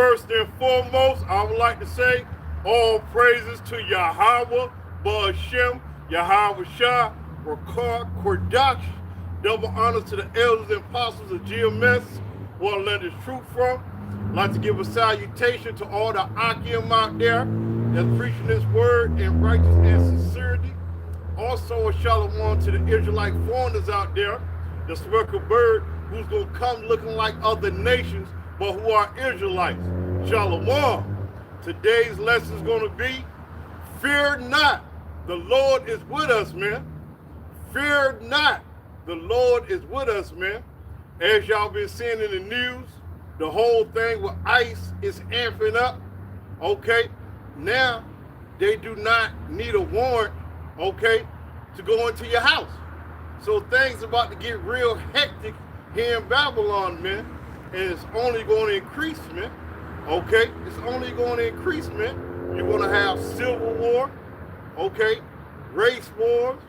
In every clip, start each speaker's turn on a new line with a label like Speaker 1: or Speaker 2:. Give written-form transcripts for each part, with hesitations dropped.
Speaker 1: First and foremost, I would like to say all praises to Yahweh, Ba'ashem, Yahweh Shah, Rakar, Kordash. Double honors to the elders and apostles of GMS, who I learned this truth from. I'd like to give a salutation to all the Akim out there that's preaching this word in righteousness and sincerity. Also a shalom to the Israelite foreigners out there, the speckled bird who's going to come looking like other nations, but who are Israelites. Shalom. Today's lesson is going to be, fear not, the Lord is with us, man. Fear not, the Lord is with us, man. As y'all been seeing in the news, the whole thing with ICE is amping up, okay? Now, they do not need a warrant, okay, to go into your house. So things about to get real hectic here in Babylon, man. And it's only going to increase, man. Okay? It's only going to increase, man. You're going to have civil war, okay? Race wars,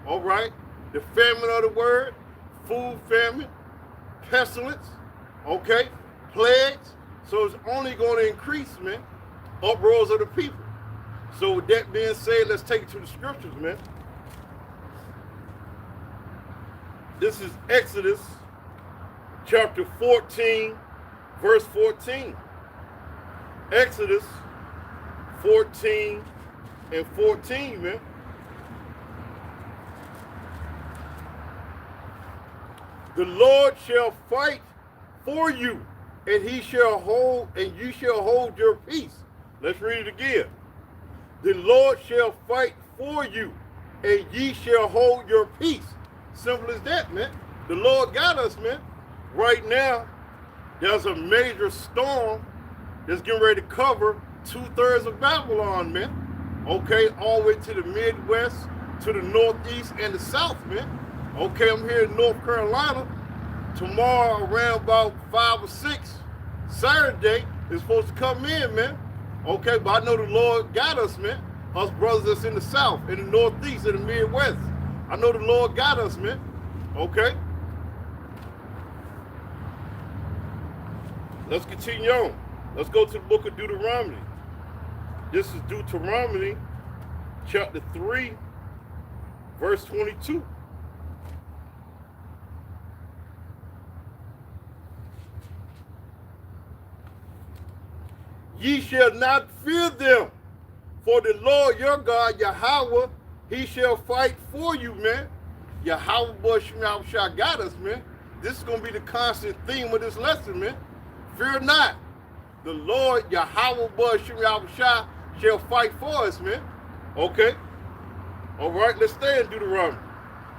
Speaker 1: all right? The famine of the word, food famine, pestilence, okay? Plagues. So it's only going to increase, man. Uproars of the people. So with that being said, let's take it to the scriptures, man. This is Exodus chapter 14, verse 14. Exodus 14 and 14, man. The Lord shall fight for you, and he shall hold, and you shall hold your peace. Let's read it again. The Lord shall fight for you, and ye shall hold your peace. Simple as that, man. The Lord got us, man. Right now, there's a major storm that's getting ready to cover 2/3 of Babylon, man. Okay, all the way to the Midwest, to the Northeast, and the South, man. Okay, I'm here in North Carolina. Tomorrow, around about 5 or 6, Saturday, is supposed to come in, man. Okay, but I know the Lord got us, man. Us brothers that's in the South, in the Northeast, in the Midwest. I know the Lord got us, man. Okay? Let's continue on. Let's go to the book of Deuteronomy. This is Deuteronomy chapter 3, verse 22. Ye shall not fear them, for the Lord your God, Yahweh, he shall fight for you, man. Yahweh Ba'ashem Shah got us, man. This is going to be the constant theme of this lesson, man. Fear not. The Lord, Yahweh Ba'ashem Shah, shall fight for us, man. Okay? All right, let's stay in Deuteronomy.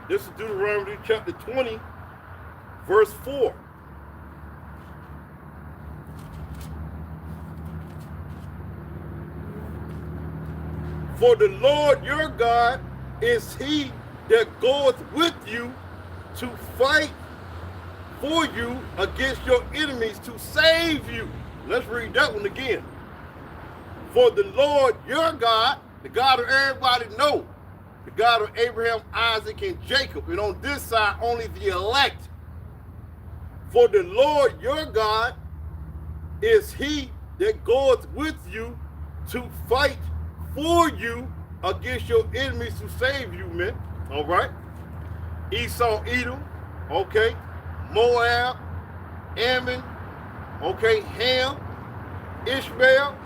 Speaker 1: This is Deuteronomy chapter 20, verse 4. For the Lord your God is he that goeth with you to fight for you against your enemies, to save you. Let's read that one again. For the Lord your God, the God of everybody know, the God of Abraham, Isaac, and Jacob, and on this side only the elect. For the Lord your God is he that goeth with you to fight for you against your enemies, to save you, man. All right? Esau, Edom, okay? Moab, Ammon, okay? Ham, Ishmael,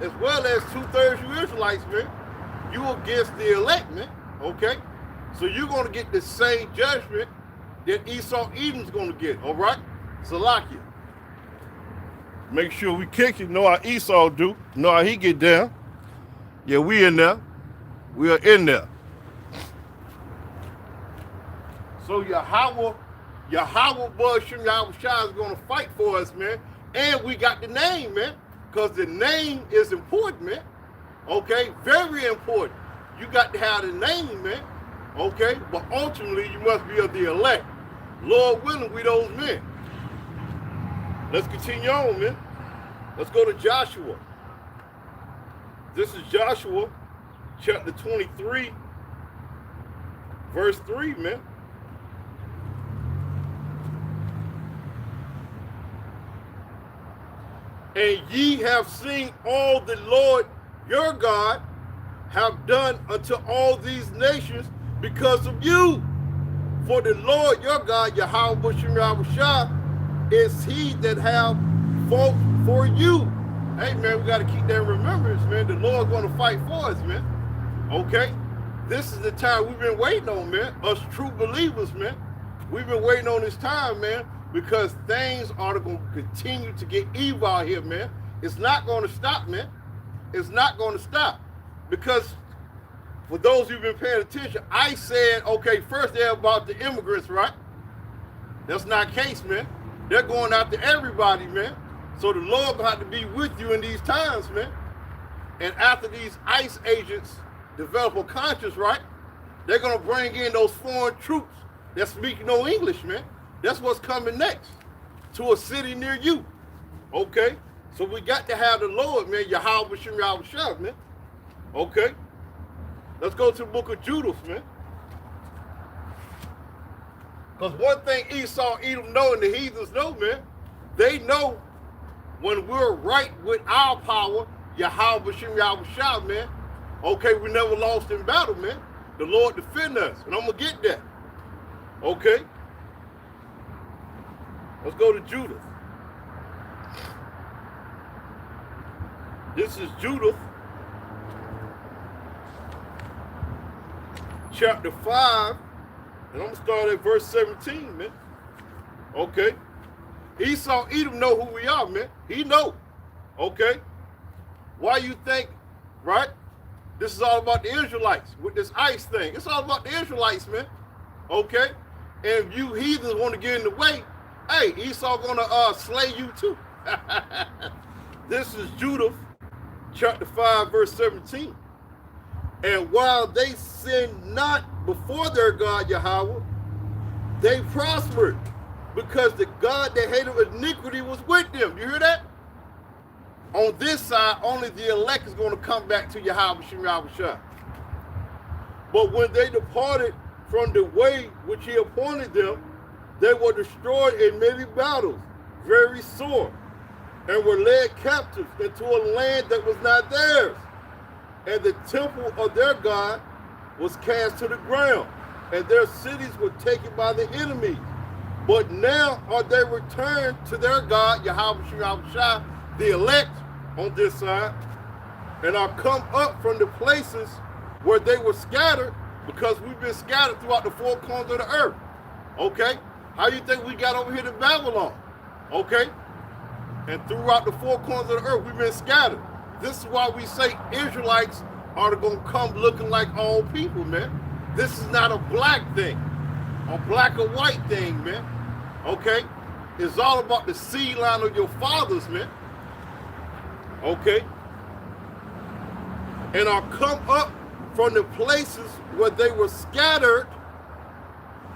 Speaker 1: as well as 2/3 you Israelites, man. You against the elect, man. Okay? So you're going to get the same judgment that Esau, Edom's going to get. All right? Salakia. Make sure we kick it. Know how Esau do. Know how he get down. Yeah, we in there. We are in there. So Yahweh Ba'ashem Yahweh Shah is going to fight for us, man. And we got the name, man. Because the name is important, man. Okay? Very important. You got to have the name, man. Okay? But ultimately, you must be of the elect. Lord willing, we those men. Let's continue on, man. Let's go to Joshua. This is Joshua chapter 23, verse 3, man. And ye have seen all the Lord your God have done unto all these nations because of you. For the Lord your God, Yahweh B'Shem is he that have fought for you. Hey man, we got to keep that in remembrance, man. The Lord's going to fight for us, man. Okay? This is the time we've been waiting on, man. Us true believers, man. We've been waiting on this time, man, because things are going to continue to get evil out here, man. It's not going to stop, man. It's not going to stop. Because for those who've been paying attention, I said, okay, first they're about the immigrants, right? That's not the case, man. They're going after everybody, man. So the Lord will have to be with you in these times, man. And after these ICE agents develop a conscience, right, they're going to bring in those foreign troops that speak no English, man. That's what's coming next to a city near you, okay? So we got to have the Lord, man, Yahweh B'Shem Yahushua, man, okay? Let's go to the book of Judas, man. Because one thing Esau, Edom know, and the heathens know, man, they know when we're right with our power, Yahweh B'Shem Yahushua, man, okay, we never lost in battle, man. The Lord defend us, and I'm going to get that. Okay? Let's go to Judith. This is Judith, chapter 5, and I'm going to start at verse 17, man. Okay? Esau, Edom know who we are, man. He know. Okay? Why you think, right? This is all about the Israelites with this ICE thing. It's all about the Israelites, man. Okay? And if you heathens want to get in the way, hey, Esau gonna slay you too. This is Judith, chapter 5, verse 17. And while they sinned not before their God Yahweh, they prospered, because the God that hated iniquity was with them. You hear that? On this side, only the elect is going to come back to Yahweh B'Shem Yahushua. But when they departed from the way which he appointed them, they were destroyed in many battles, very sore, and were led captives into a land that was not theirs. And the temple of their God was cast to the ground, and their cities were taken by the enemies. But now are they returned to their God, Yahweh B'Shem Yahushua, the elect on this side, and are come up from the places where they were scattered, because we've been scattered throughout the four corners of the earth. Okay? How you think we got over here to Babylon? Okay? And throughout the four corners of the earth, we've been scattered. This is why we say Israelites are going to come looking like all people, man. This is not a black thing, a black or white thing, man. Okay? It's all about the seed line of your fathers, man. Okay? And are come up from the places where they were scattered,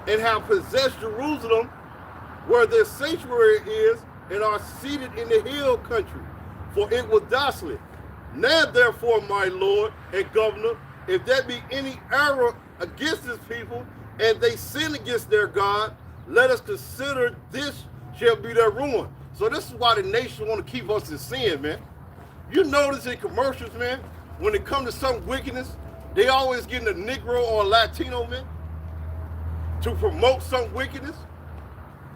Speaker 1: and have possessed Jerusalem, where their sanctuary is, and are seated in the hill country, for it was desolate. Now therefore, my Lord and Governor, if there be any error against this people, and they sin against their God, let us consider this shall be their ruin. So this is why the nation want to keep us in sin, man. You notice in commercials, man, when it comes to some wickedness, they always getting a Negro or a Latino, man, to promote some wickedness.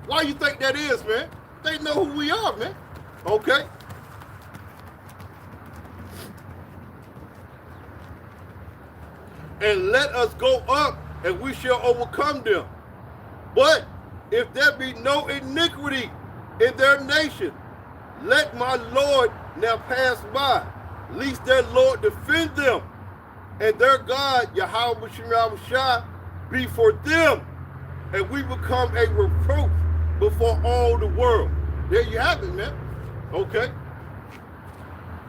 Speaker 1: Why you think that is, man? They know who we are, man. Okay? And let us go up, and we shall overcome them. But if there be no iniquity in their nation, let my Lord now pass by, lest their Lord defend them, and their God, Yahweh B'Shem Yahushua, be for them, and we become a reproach before all the world. There you have it, man. Okay?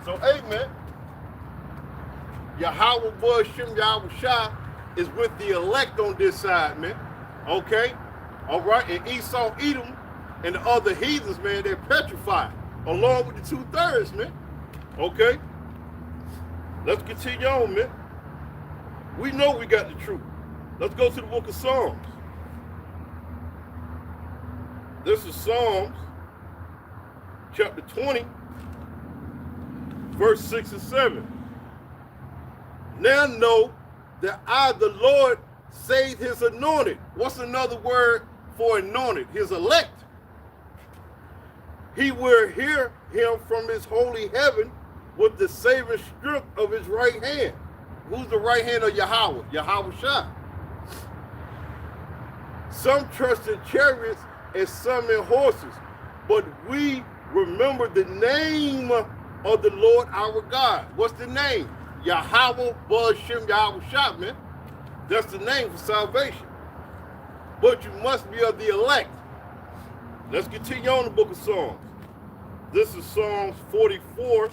Speaker 1: So, hey, man, Yahweh B'Shem Yahushua is with the elect on this side, man. Okay? All right? And Esau, Edom, and the other heathens, man, they're petrified, along with the 2/3, man. Okay? Let's continue on, man. We know we got the truth. Let's go to the book of Psalms. This is Psalms, chapter 20, verse 6 and 7. Now know that I, the Lord, saved his anointed. What's another word for anointed? His elect. He will hear him from his holy heaven with the saving strength of his right hand. Who's the right hand of Yahweh? Yahweh Shah. Some trust in chariots and some in horses, but we remember the name of the Lord our God. What's the name? Yahweh Ba'ashem Yahweh Shah, man. That's the name for salvation. But you must be of the elect. Let's continue on the book of Psalms. This is Psalms 44,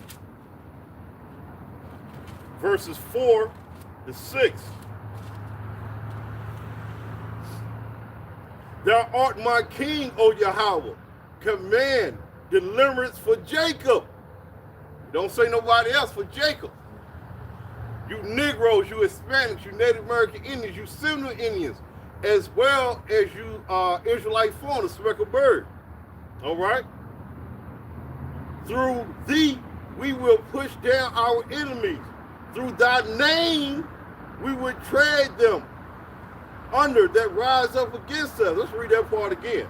Speaker 1: verses 4 to 6. Thou art my king, O Yahweh. Command deliverance for Jacob. Don't say nobody else, for Jacob. You Negroes, you Hispanics, you Native American Indians, you Seminole Indians, as well as you Israelite fauna, speckled bird. All right? Through thee, we will push down our enemies. Through thy name, we will tread them under that rise up against us. Let's read that part again.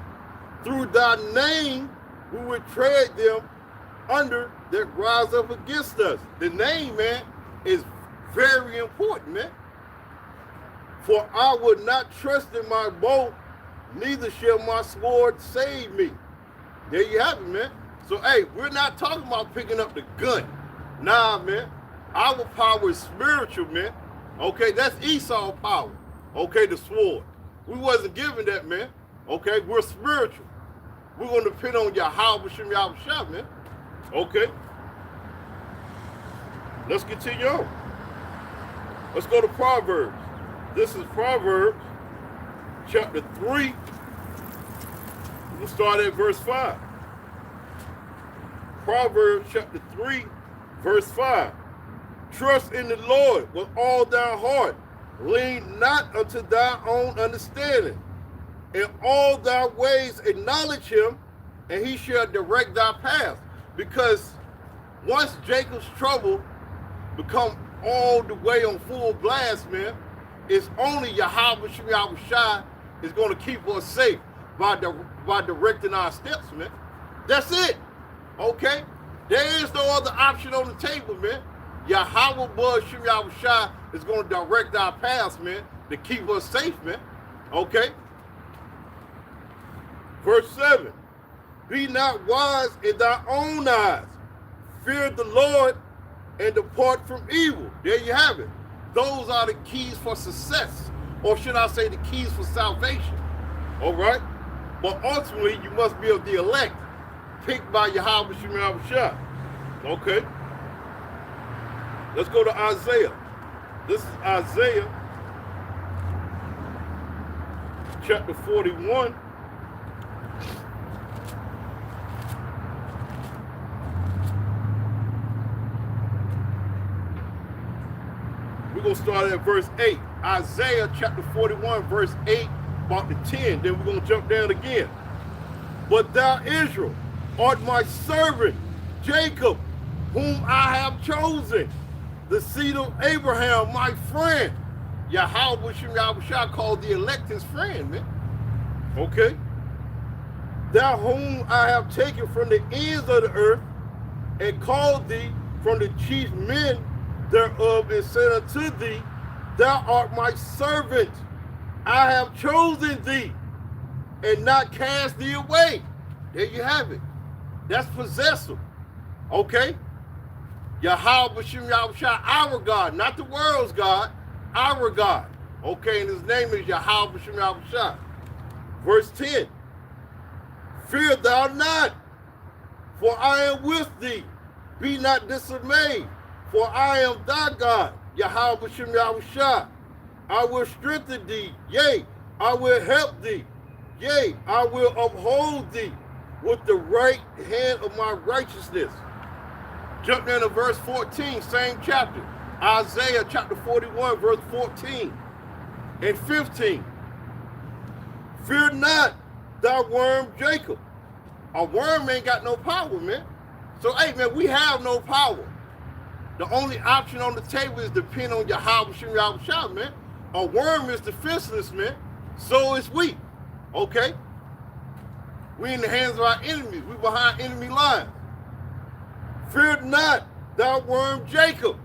Speaker 1: Through thy name, we will tread them under that rise up against us. The name, man, is very important, man. For I would not trust in my bow, neither shall my sword save me. There you have it, man. So, hey, we're not talking about picking up the gun. Nah, man. Our power is spiritual, man. Okay, that's Esau power. Okay, the sword. We wasn't given that, man. Okay, we're spiritual. We're going to depend on Yahweh Shem Yahweh Shah, man. Okay. Let's continue on. Let's go to Proverbs. This is Proverbs chapter 3. We'll start at verse 5. Proverbs chapter 3, verse 5. Trust in the Lord with all thy heart. Lean not unto thy own understanding. In all thy ways acknowledge him, and he shall direct thy path. Because once Jacob's trouble become all the way on full blast, man, it's only Yahweh Shem Yahweh Shai is going to keep us safe by directing our steps, man. That's it. Okay? There is no other option on the table, man. Yahweh Ba'ashem Yahweh Shai is going to direct our paths, man, to keep us safe, man. Okay? Verse 7. Be not wise in thy own eyes. Fear the Lord and depart from evil. There you have it. Those are the keys for success, or should I say the keys for salvation. All right? But ultimately, you must be of the elect, picked by Yahweh Shem Yahweh Shai. Okay? Let's go to Isaiah. This is Isaiah chapter 41. We're going to start at verse 8. Isaiah chapter 41, verse 8, about to 10. Then we're going to jump down again. But thou, Israel, art my servant, Jacob, whom I have chosen, the seed of Abraham, my friend. Yahweh Shem Yahweh Shai called the elect his friend, man. Okay? Thou whom I have taken from the ends of the earth, and called thee from the chief men thereof, and said unto thee, thou art my servant. I have chosen thee, and not cast thee away. There you have it. That's possessive. Okay? Yahweh Shem Yahweh Shai, our God, not the world's God, our God. Okay, and his name is Yahweh Shem Yahweh Shai. Verse 10. Fear thou not, for I am with thee. Be not dismayed, for I am thy God, Yahweh Shem Yahweh Shai. I will strengthen thee, yea, I will help thee, yea, I will uphold thee with the right hand of my righteousness. Jump down to verse 14, same chapter. Isaiah chapter 41, verse 14 and 15. Fear not, thou worm Jacob. A worm ain't got no power, man. So, hey, man, we have no power. The only option on the table is depend on Yahweh Shem Yahushua, man. A worm is defenseless, man. So is we. Okay? We in the hands of our enemies. We behind enemy lines. Fear not, thou worm Jacob,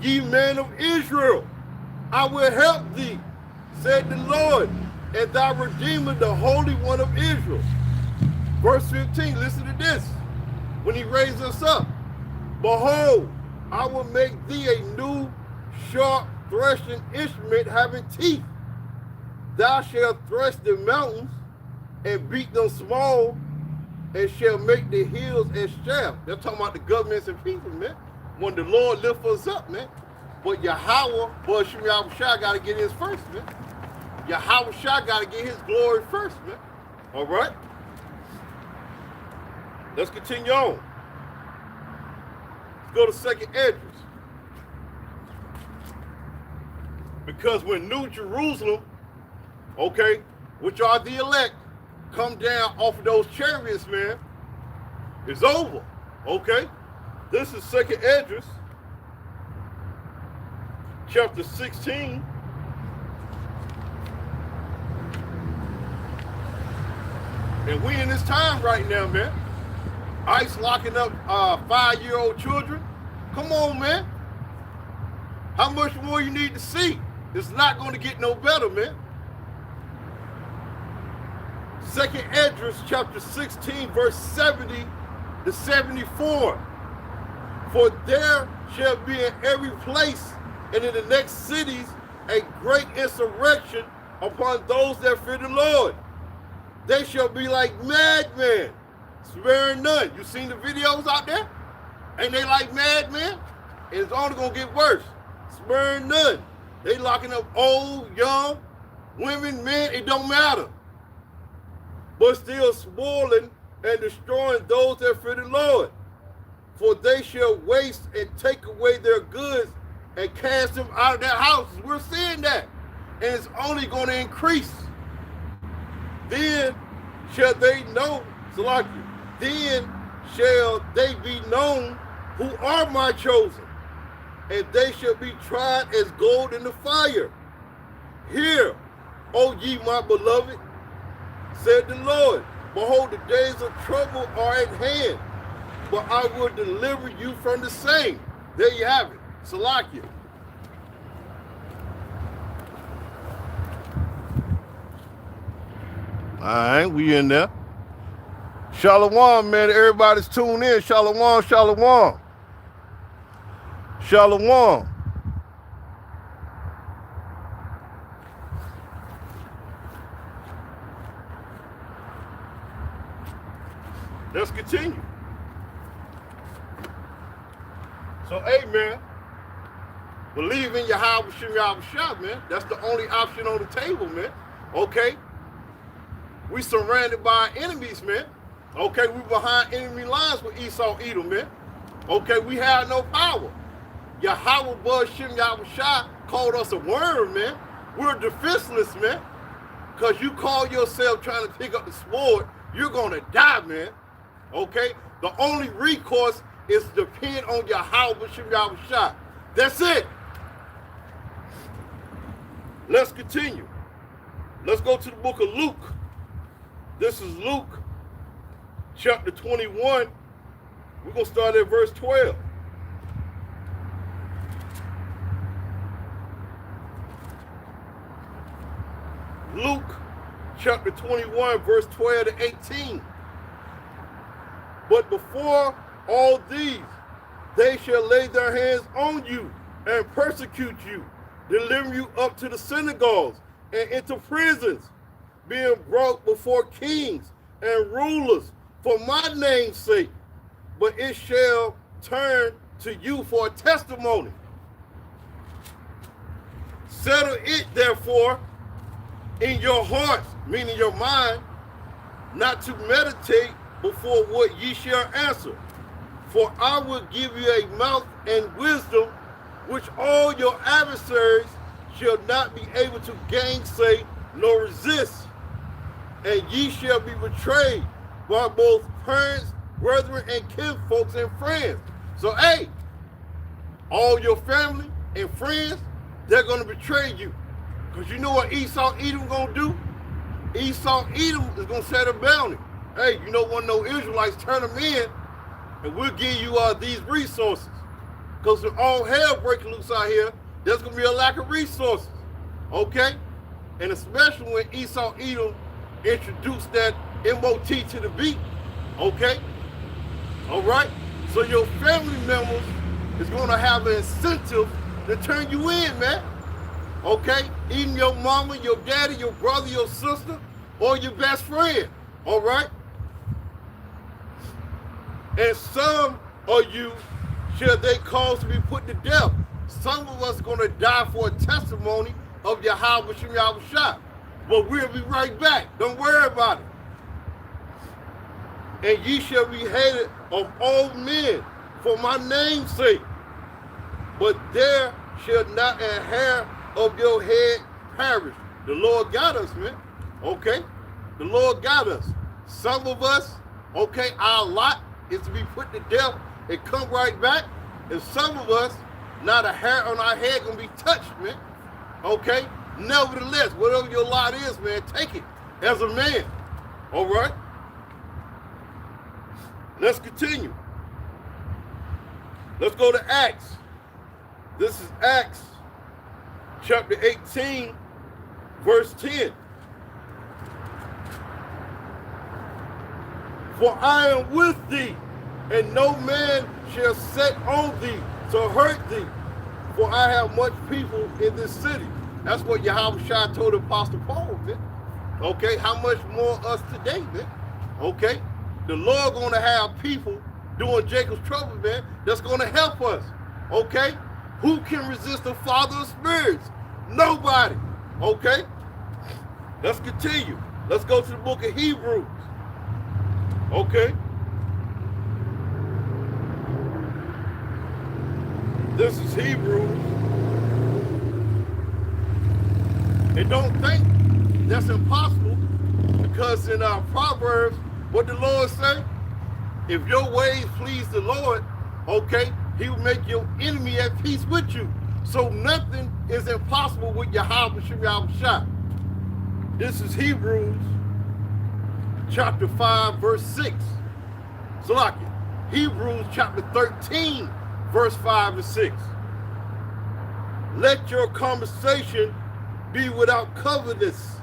Speaker 1: ye men of Israel. I will help thee, said the Lord, and thy Redeemer, the Holy One of Israel. Verse 15, listen to this. When he raised us up, behold, I will make thee a new sharp threshing instrument having teeth. Thou shalt thresh the mountains and beat them small, and shall make the hills as chaff. They're talking about the governments and people, man. When the Lord lift us up, man. But Yahweh, boy, Shem Yahushua got to get his first, man. Yahushua got to get his glory first, man. All right? Let's continue on. Let's go to second Esdras. Because when New Jerusalem, okay, which are the elect, come down off of those chariots, man, it's over. Okay? This is second Esdras, chapter 16. And we in this time right now, man. ICE locking up 5-year-old children. Come on, man. How much more you need to see? It's not going to get no better, man. Second Esdras, chapter 16, verse 70 to 74. For there shall be in every place and in the next cities a great insurrection upon those that fear the Lord. They shall be like madmen, sparing none. You seen the videos out there? Ain't they like madmen? And it's only gonna get worse. Sparing none. They locking up old, young, women, men, it don't matter. But still spoiling and destroying those that fear the Lord. For they shall waste and take away their goods and cast them out of their houses. We're seeing that. And it's only going to increase. Then shall they know, Salaki, then shall they be known who are my chosen, and they shall be tried as gold in the fire. Hear, O ye my beloved, said the Lord, behold, the days of trouble are at hand, but I will deliver you from the same. There you have it. Salakia. All right, we in there. Shalom, man. Everybody's tuned in. Shalom, shalom. Shalom. Let's continue. So, hey, man, believe in Yahweh Shem Yahushua, man. That's the only option on the table, man. Okay? We surrounded by enemies, man. Okay, we behind enemy lines with Esau Edom, man. Okay, we have no power. Yahweh Bud Shem Yahushua called us a worm, man. We're defenseless, man. Because you call yourself trying to pick up the sword, you're going to die, man. Okay? The only recourse is to depend on Yahweh Shem Yahushua. That's it. Let's continue. Let's go to the book of Luke. This is Luke, chapter 21. We're going to start at verse 12. Luke, chapter 21, verse 12 to 18. But before all these, they shall lay their hands on you and persecute you, deliver you up to the synagogues and into prisons, being brought before kings and rulers for my name's sake. But it shall turn to you for a testimony. Settle it, therefore, in your hearts, meaning your mind, not to meditate before what ye shall answer. For I will give you a mouth and wisdom, which all your adversaries shall not be able to gainsay nor resist. And ye shall be betrayed by both parents, brethren, and kinfolks and friends. So, hey, all your family and friends, they're going to betray you. Because you know what Esau Edom going to do? Esau Edom is going to set a bounty. Hey, you know, one of those Israelites, turn them in, and we'll give you these resources. Because if all hell breaking loose out here, there's going to be a lack of resources. Okay? And especially when Esau Edom introduced that MOT to the beat. Okay? All right? So your family members is going to have an incentive to turn you in, man. Okay? Even your mama, your daddy, your brother, your sister, or your best friend. All right? And some of you shall they cause to be put to death. Some of us are going to die for a testimony of Yahweh Shem Yahushua. But we'll be right back. Don't worry about it. And ye shall be hated of all men for my name's sake. But there shall not an hair of your head perish. The Lord got us, man. Okay? The Lord got us. Some of us, okay, our lot is to be put to death and come right back. And some of us, not a hair on our head gonna be touched, man. Okay? Nevertheless, whatever your lot is, man, take it as a man. All right? Let's continue. Let's go to Acts. This is Acts chapter 18, verse 10. For I am with thee, and no man shall set on thee to hurt thee, for I have much people in this city. That's what Yahushua told Apostle Paul, man. Okay, how much more us today, man? Okay, the Lord gonna have people doing Jacob's trouble, man, that's gonna help us. Okay, who can resist the Father of spirits? Nobody. Okay, let's continue. Let's go to the book of Hebrews. Okay. This is Hebrews. And don't think that's impossible, because in our Proverbs, what the Lord say? If your ways please the Lord, okay, he will make your enemy at peace with you. So nothing is impossible with Yahweh Shem Yahushua. This is Hebrews chapter 5, verse 6. Salakia. Hebrews chapter 13, verse 5 and 6. Let your conversation be without covetousness,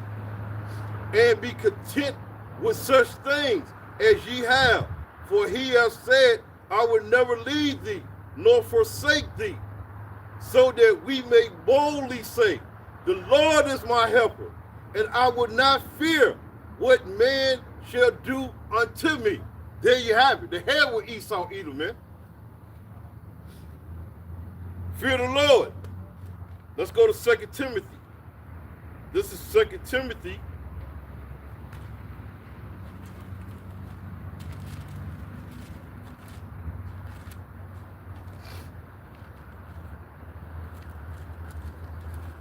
Speaker 1: and be content with such things as ye have. For he has said, I will never leave thee, nor forsake thee, so that we may boldly say, the Lord is my helper, and I will not fear what man shall do unto me. There you have it. The hell with Esau Edom, man. Fear the Lord. Let's go to 2 Timothy. This is 2 Timothy.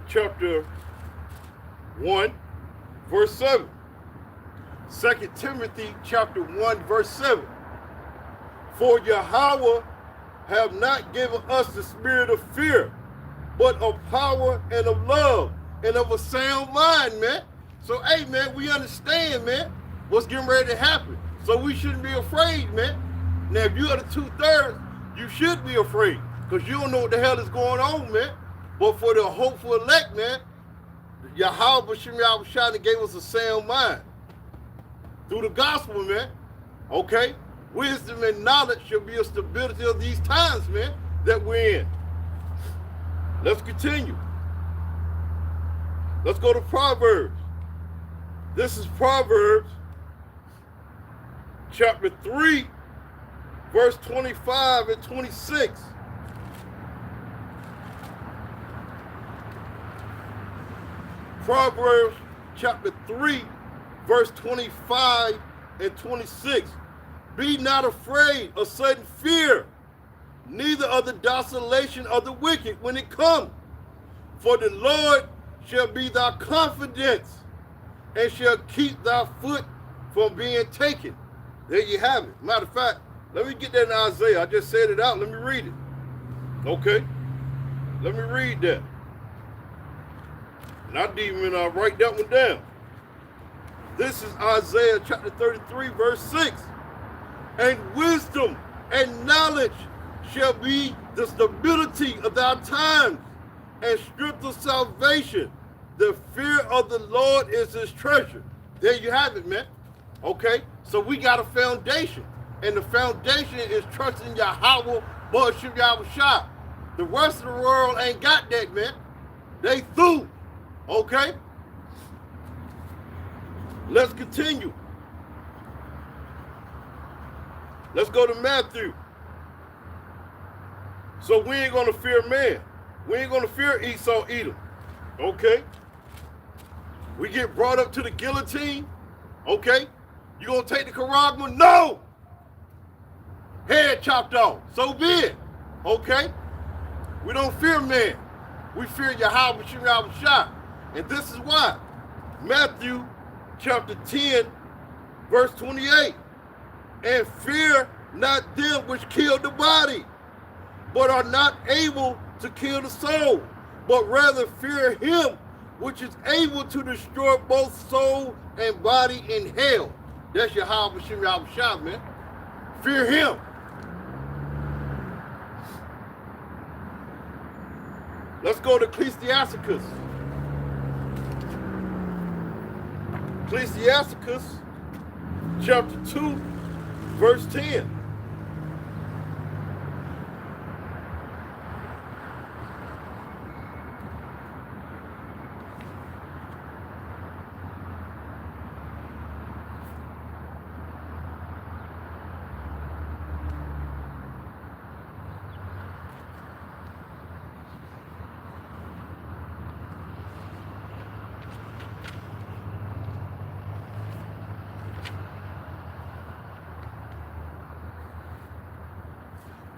Speaker 1: Chapter 1, verse 7. 2 Timothy chapter 1, verse 7. For Yahweh have not given us the spirit of fear, but of power and of love and of a sound mind, man. So, hey, man, we understand, man, what's getting ready to happen. So we shouldn't be afraid, man. Now, if you are the 2/3, you should be afraid, because you don't know what the hell is going on, man. But for the hopeful elect, man, Yahweh Shem Yahushua gave us a sound mind through the gospel, man. Okay? Wisdom and knowledge shall be a stability of these times, man, that we're in. Let's continue. Let's go to Proverbs. This is Proverbs chapter 3, verse 25 and 26. Proverbs chapter 3, verse 25 and 26. Be not afraid of sudden fear, neither of the desolation of the wicked when it comes. For the Lord shall be thy confidence, and shall keep thy foot from being taken. There you have it. Matter of fact, let me get that in Isaiah. I just said it out. Let me read it. Okay. Let me read that. And I didn't even write that one down. This is Isaiah chapter 33, verse 6. And wisdom and knowledge shall be the stability of thy times, and strength of salvation. The fear of the Lord is his treasure. There you have it, man. Okay, so we got a foundation, and the foundation is trusting Yahweh, Ba'ashem Yahushua. The rest of the world ain't got that, man. They through. Okay? Let's continue. Let's go to Matthew. So we ain't gonna fear man. We ain't gonna fear Esau, Edom. Okay? We get brought up to the guillotine. Okay? You gonna take the charagma? No! Head chopped off. So be it. Okay? We don't fear man. We fear Yahweh Shah. And this is why. Matthew chapter 10, verse 28. And fear not them which kill the body, but are not able to kill the soul, but rather fear him which is able to destroy both soul and body in hell. That's Yahweh Shah, man. Fear him. Let's go to Ecclesiasticus. Ecclesiasticus chapter 2, verse 10.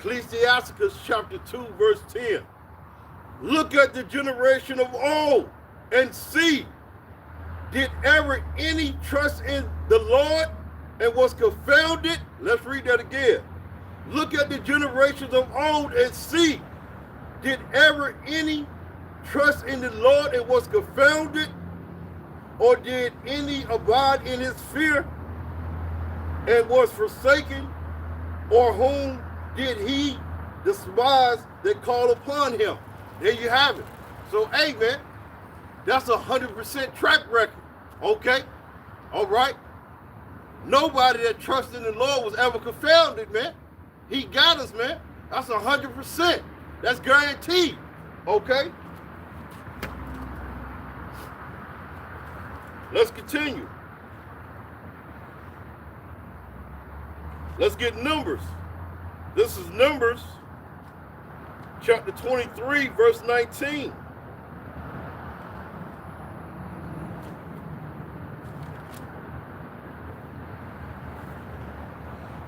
Speaker 1: Ecclesiasticus chapter 2, verse 10. Look at the generation of old and see, did ever any trust in the Lord and was confounded? Let's read that again. Look at the generations of old and see, did ever any trust in the Lord and was confounded? Or did any abide in his fear and was forsaken? Or whom did he despise that called upon him? There you have it. So, hey, man, that's 100% track record. Okay? All right? Nobody that trusted in the Lord was ever confounded, man. He got us, man. That's 100%. That's guaranteed. Okay? Let's continue. Let's get Numbers. This is Numbers chapter 23, verse 19.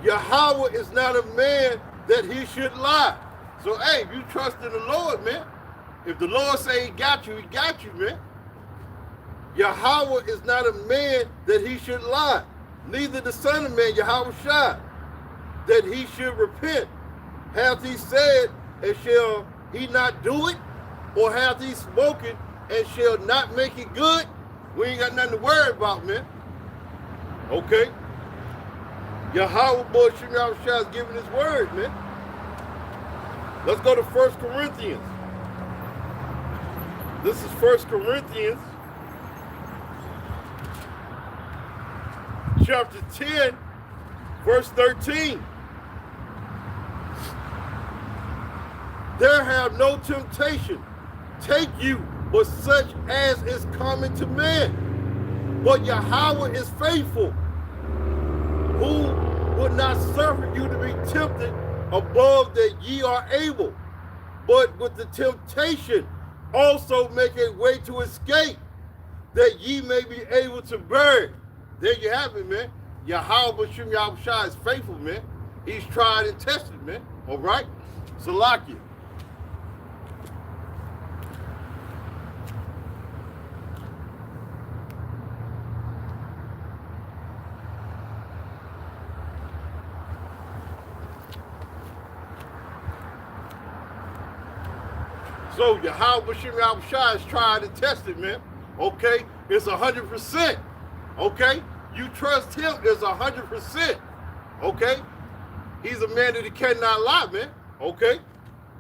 Speaker 1: Yahweh is not a man that he should lie. So, hey, if you trust in the Lord, man, if the Lord say he got you, man. Yahweh is not a man that he should lie, neither the Son of Man, Yahweh Shai, that he should repent. Hath he said, and shall he not do it? Or hath he spoken, and shall not make it good? We ain't got nothing to worry about, man. Okay? Yahweh Ba'ashem Yahushua is giving his word, man. Let's go to 1 Corinthians. This is 1 Corinthians chapter 10, verse 13. There have no temptation take you but such as is common to man. But Yahweh is faithful, who will not suffer you to be tempted above that ye are able, but with the temptation also make a way to escape, that ye may be able to bear it. There you have it, man. Yahweh Ba'ashem Yahushua is faithful, man. He's tried and tested, man. All right? Salakia. So Yahweh Bashim Yahushua is tried and tested, man. Okay? It's 100%. Okay? You trust him is 100%. Okay? He's a man that he cannot lie, man. Okay?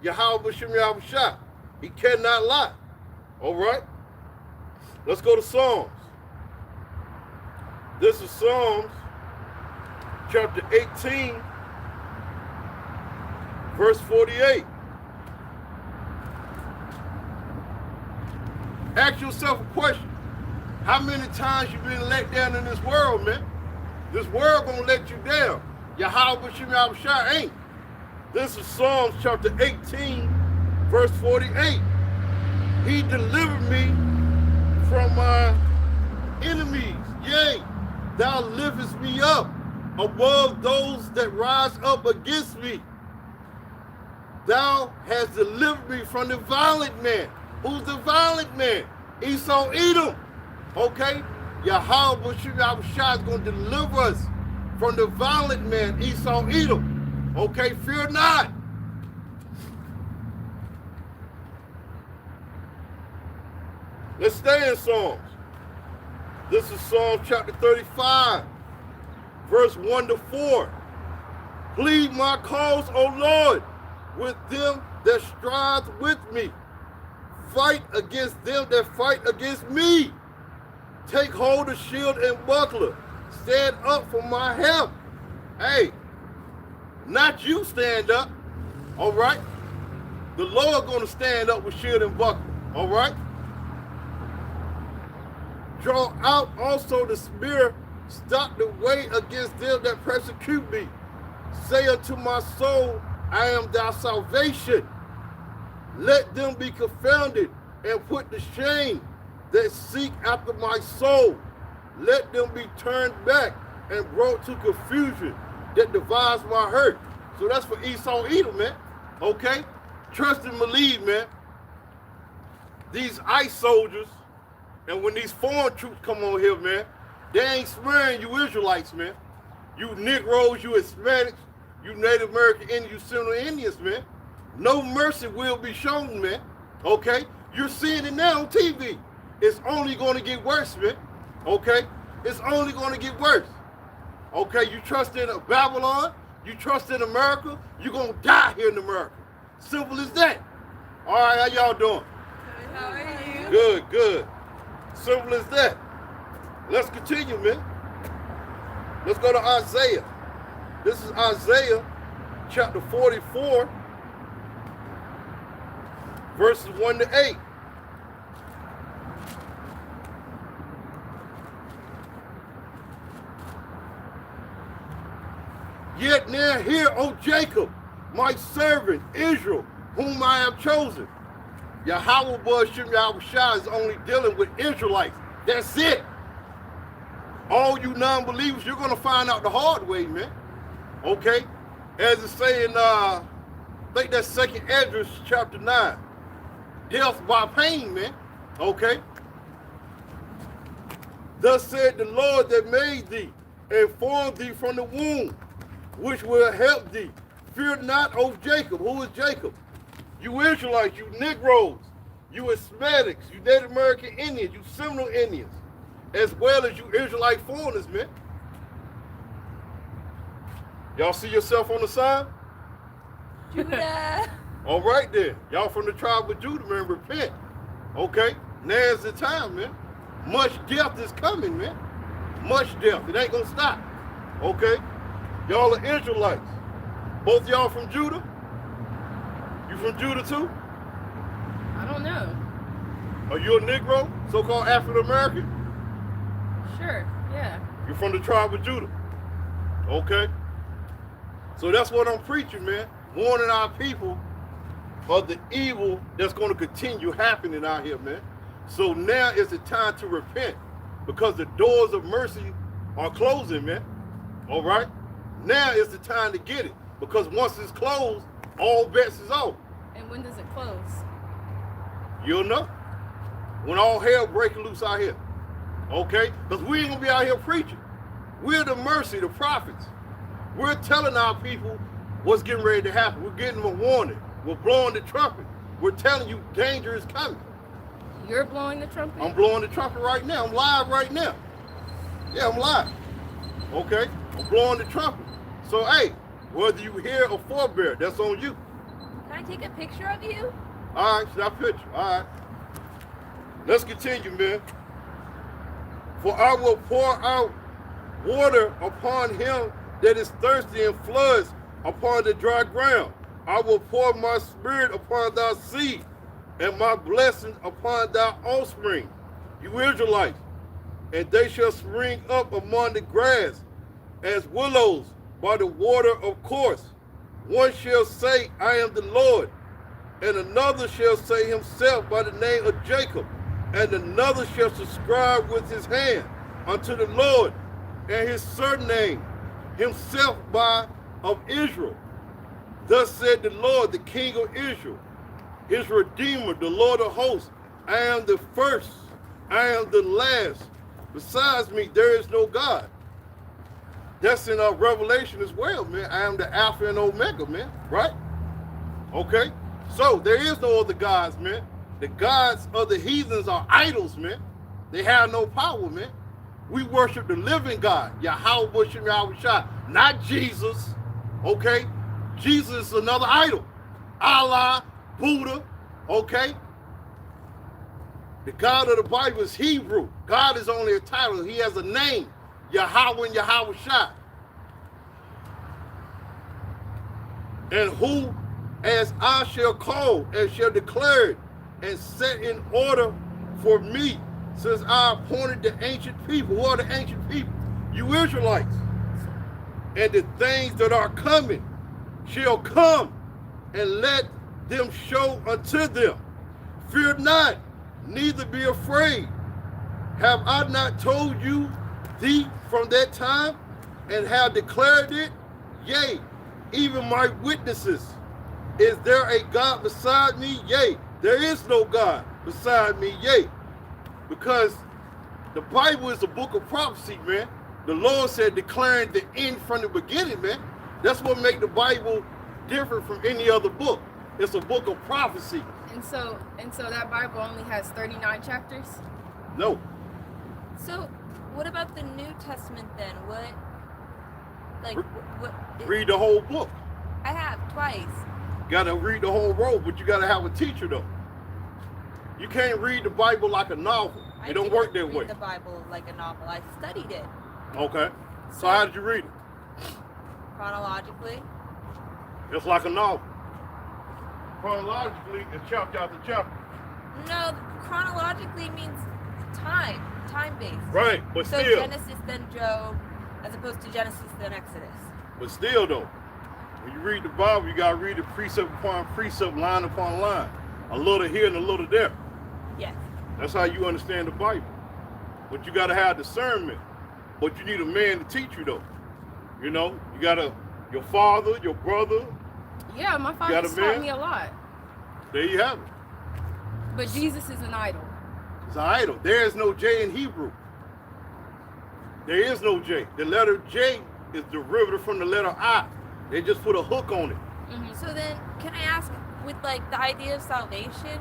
Speaker 1: Yahweh Bashim Yahushua. He cannot lie. All right? Let's go to Psalms. This is Psalms chapter 18, verse 48. Ask yourself a question. How many times you been let down in this world, man? This world gonna let you down. Yahweh Bashim Yahushua ain't. This is Psalms chapter 18, verse 48. He delivered me from my enemies. Yea, thou liftest me up above those that rise up against me. Thou hast delivered me from the violent man. Who's the violent man? Esau Edom. Okay? Yahweh Bashim Yahushua is going to deliver us from the violent man, Esau Edom. Okay? Fear not. Let's stay in Psalms. This is Psalm chapter 35, verse 1 to 4. Plead my cause, O Lord, with them that strive with me. Fight against them that fight against me. Take hold of shield and buckler. Stand up for my help. Hey, not you stand up, all right? The Lord going to stand up with shield and buckler, all right? Draw out also the spear, stop the way against them that persecute me. Say unto my soul, I am thy salvation. Let them be confounded and put to shame that seek after my soul. Let them be turned back and brought to confusion that devise my hurt. So that's for Esau Edom, man. Okay? Trust and believe, man. These ICE soldiers, and when these foreign troops come on here, man, they ain't smearing you Israelites, man. You Negroes, you Hispanics, you Native American Indians, you Seminole Indians, man. No mercy will be shown, man. Okay? You're seeing it now on TV. It's only going to get worse, man. Okay? It's only going to get worse. Okay? You trust in Babylon, you trust in America, you're going to die here in America. Simple as that. All right, how y'all doing?
Speaker 2: Good. How are you?
Speaker 1: Good, good. Simple as that. Let's continue, man. Let's go to Isaiah. This is Isaiah chapter 44, verses 1 to 8. Yet now hear, O Jacob, my servant Israel, whom I have chosen. Yahweh Bashim Yahushua is only dealing with Israelites. That's it. All you non-believers, you're going to find out the hard way, man. Okay? As it's saying, I think that's 2nd Esdras chapter 9. Death by pain, man. Okay? Thus said the Lord that made thee and formed thee from the womb, which will help thee. Fear not, O Jacob. Who is Jacob? You Israelites, you Negroes, you Hispanics, you Native American Indians, you Seminole Indians, as well as you Israelite foreigners, man. Y'all see yourself on the sign?
Speaker 2: Judah.
Speaker 1: All right then. Y'all from the tribe of Judah, man, repent. Okay? Now's the time, man. Much death is coming, man. Much death. It ain't gonna stop. Okay? Y'all are Israelites. Both y'all from Judah? You from Judah too?
Speaker 2: I don't know.
Speaker 1: Are you a Negro? So-called African American?
Speaker 2: Sure, yeah.
Speaker 1: You're from the tribe of Judah. Okay? So that's what I'm preaching, man. Warning our people of the evil that's going to continue happening out here, man. So now is the time to repent because the doors of mercy are closing, man. All right? Now is the time to get it because once it's closed, all bets is off.
Speaker 2: And when does it close?
Speaker 1: You'll know. When all hell breaking loose out here. Okay? Because we ain't going to be out here preaching. We're the mercy, the prophets. We're telling our people what's getting ready to happen. We're getting them a warning. We're blowing the trumpet. We're telling you danger is coming.
Speaker 2: You're blowing the trumpet?
Speaker 1: I'm blowing the trumpet right now. I'm live right now. Yeah, I'm live. Okay? I'm blowing the trumpet. So, hey, whether you hear or forebear, that's on you.
Speaker 2: Can I take a picture of you?
Speaker 1: All right, snap picture. All right. Let's continue, man. For I will pour out water upon him that is thirsty and floods upon the dry ground. I will pour my spirit upon thy seed and my blessing upon thy offspring, you Israelites, and they shall spring up among the grass as willows by the water of course. One shall say, I am the Lord, and another shall say himself by the name of Jacob, and another shall subscribe with his hand unto the Lord, and his surname himself by of Israel. Thus said the Lord, the King of Israel, his Redeemer, the Lord of hosts. I am the first, I am the last. Besides me, there is no God. That's in our Revelation as well, man. I am the Alpha and Omega, man, right? Okay? So there is no other gods, man. The gods of the heathens are idols, man. They have no power, man. We worship the living God, Yahweh, worship Yahweh Shai, not Jesus, okay? Jesus is another idol. Allah, Buddha, okay? The God of the Bible is Hebrew. God is only a title. He has a name, Yahweh and Yahweh Shai. And who, as I shall call and shall declare it and set in order for me, since I appointed the ancient people. Who are the ancient people? You Israelites. And the things that are coming shall come, and let them show unto them. Fear not, neither be afraid. Have I not told you thee from that time, and have declared it? Yea, even my witnesses. Is there a God beside me? Yea, there is no God beside me. Yea, because the Bible is a book of prophecy, man. The Lord said declaring the end from the beginning, man. That's what makes the Bible different from any other book. It's a book of prophecy.
Speaker 2: And so that Bible only has 39 chapters?
Speaker 1: No.
Speaker 3: So, what about the New Testament then?
Speaker 1: Read the whole book.
Speaker 3: I have twice.
Speaker 1: Gotta read the whole roll, but you gotta have a teacher though. You can't read the Bible like a novel. It don't work that way.
Speaker 3: I read the Bible like a novel. I studied it.
Speaker 1: Okay. So how did you read it?
Speaker 3: Chronologically.
Speaker 1: It's like a novel. Chronologically, it's chapter after chapter.
Speaker 3: No, chronologically means time-based.
Speaker 1: Right, but
Speaker 3: so
Speaker 1: still.
Speaker 3: Genesis, then Job, as opposed to Genesis, then Exodus.
Speaker 1: But still though, when you read the Bible, you gotta read it precept upon precept, line upon line. A little here and a little there.
Speaker 3: Yes.
Speaker 1: That's how you understand the Bible. But you gotta have discernment. But you need a man to teach you though. You know, you gotta, your father, your brother.
Speaker 2: Yeah, my father taught me a lot.
Speaker 1: There you have it.
Speaker 2: But Jesus is an idol.
Speaker 1: It's an idol. There is no J in Hebrew. There is no J. The letter J is derivative from the letter I. They just put a hook on it.
Speaker 3: Mm-hmm. So then, can I ask, with like the idea of salvation,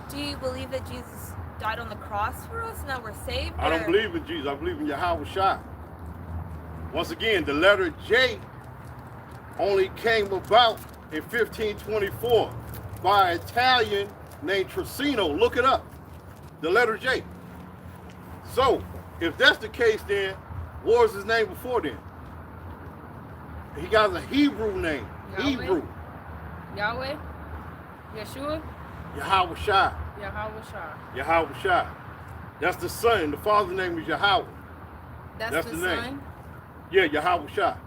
Speaker 3: do you believe that Jesus died on the cross for us and that we're saved?
Speaker 1: I don't believe in Jesus. I believe in Yahweh Shai. Once again, the letter J only came about in 1524 by an Italian named Trissino. Look it up. The letter J. So, if that's the case, then what was his name before then? He got a Hebrew name.
Speaker 2: Yahweh?
Speaker 1: Hebrew.
Speaker 2: Yahweh? Yeshua?
Speaker 1: Yahweh Shai.
Speaker 2: Yahweh Shai.
Speaker 1: Yahweh Shai. That's the son. The father's name is Yahweh.
Speaker 2: That's the
Speaker 1: name.
Speaker 2: son?
Speaker 1: Yeah, Yahweh Shai.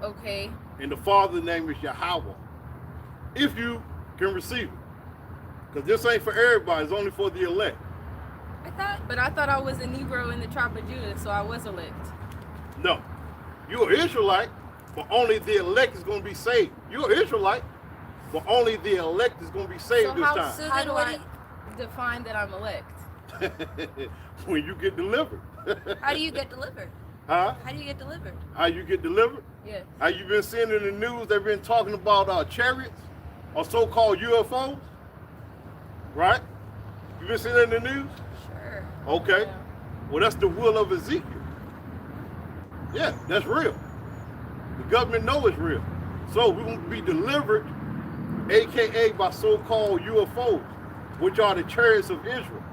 Speaker 2: Okay.
Speaker 1: And the father's name is Yahweh. If you can receive it. Because this ain't for everybody. It's only for the elect.
Speaker 2: But I thought I was a Negro in the tribe of Judah, so I was elect.
Speaker 1: No. You're an Israelite, but only the elect is going to be saved. You're an Israelite, but only the elect is going to be saved this time.
Speaker 3: So
Speaker 2: How
Speaker 3: then
Speaker 2: do
Speaker 3: what
Speaker 2: I define that I'm elect?
Speaker 1: When you get delivered.
Speaker 3: how do you get delivered?
Speaker 1: Huh?
Speaker 3: How do you get delivered?
Speaker 1: How you get delivered?
Speaker 2: Yes.
Speaker 1: How you been seeing in the news, they've been talking about chariots or so-called UFOs? Right? You been seeing that in the news?
Speaker 3: Sure.
Speaker 1: Okay.
Speaker 2: Yeah.
Speaker 1: Well, that's the will of Ezekiel. Yeah, that's real. The government know it's real. So we will be delivered, AKA by so-called UFOs, which are the chariots of Israel.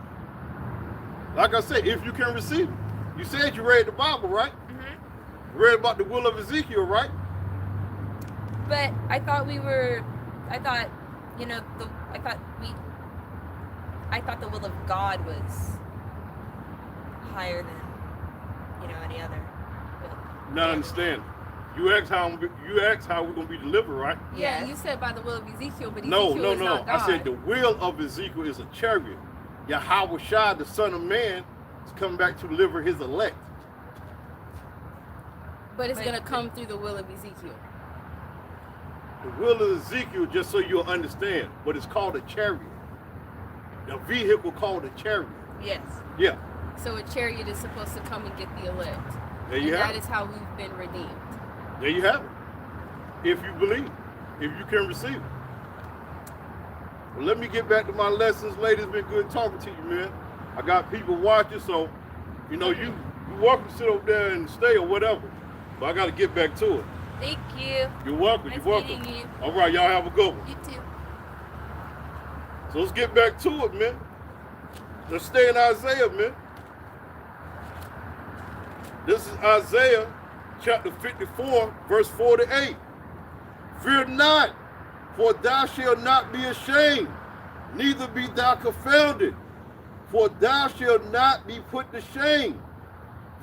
Speaker 1: Like I said, if you can receive it. You said you read the Bible, right?
Speaker 3: Mm-hmm.
Speaker 1: You read about the will of Ezekiel, right?
Speaker 3: But I thought, you know, I thought the will of God was higher than, you know, any other will.
Speaker 1: Not understand. You asked how we're gonna be delivered, right?
Speaker 2: Yeah,
Speaker 3: Yes.
Speaker 2: you said by the will of Ezekiel, but
Speaker 1: No.
Speaker 2: Ezekiel is not God.
Speaker 1: I said the will of Ezekiel is a chariot. Yahweh Shai, the Son of Man, is coming back to deliver his elect.
Speaker 2: But it's going to come through the will of Ezekiel.
Speaker 1: The will of Ezekiel, just so you'll understand, but it's called a chariot. The vehicle called a chariot.
Speaker 3: Yes.
Speaker 1: Yeah,
Speaker 2: So a chariot is supposed to come and get the elect.
Speaker 1: there you
Speaker 2: And
Speaker 1: have
Speaker 2: that
Speaker 1: it.
Speaker 2: is how we've been redeemed.
Speaker 1: There you have it. If you believe, if you can receive it. Well, let me get back to my lessons, ladies. It's been good talking to you, man. I got people watching, so you know you're welcome to sit over there and stay or whatever. But I got to get back to it.
Speaker 3: Thank you.
Speaker 1: You're welcome.
Speaker 3: Nice
Speaker 1: You're welcome.
Speaker 3: meeting you.
Speaker 1: All right, y'all have a good one.
Speaker 3: You too.
Speaker 1: So let's get back to it, man. Let's stay in Isaiah, man. This is Isaiah chapter 54, verse 4 to 8. Fear not, for thou shalt not be ashamed, neither be thou confounded, for thou shalt not be put to shame.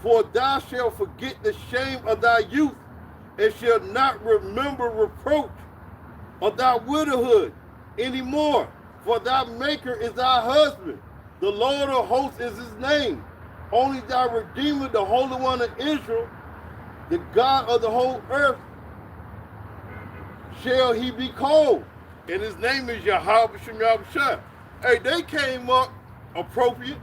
Speaker 1: For thou shalt forget the shame of thy youth, and shalt not remember reproach of thy widowhood anymore. For thy maker is thy husband, the Lord of hosts is his name. Only thy Redeemer, the Holy One of Israel, the God of the whole earth, shall he be called. And his name is Yahweh Shem Yahushua. Hey, they came up appropriate.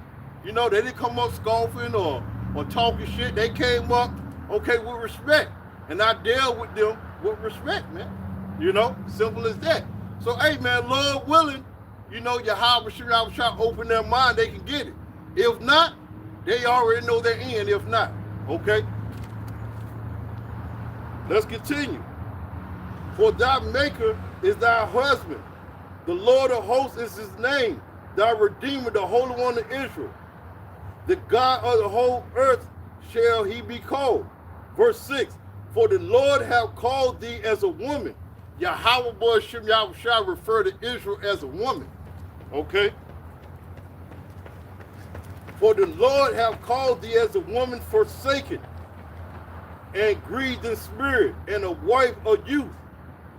Speaker 1: You know, they didn't come up scoffing or talking shit. They came up, okay, with respect. And I dealt with them with respect, man. You know, simple as that. So, hey, man, Lord willing, you know, Yahweh Shem Yahushua open their mind, they can get it. If not, they already know their end, if not. Okay? Let's continue. For thy maker is thy husband. The Lord of hosts is his name. Thy Redeemer, the Holy One of Israel. The God of the whole earth shall he be called. Verse 6. For the Lord have called thee as a woman. Yahweh Shem Yahushua refer to Israel as a woman. Okay? For the Lord have called thee as a woman forsaken, and grieved in spirit, and a wife of youth,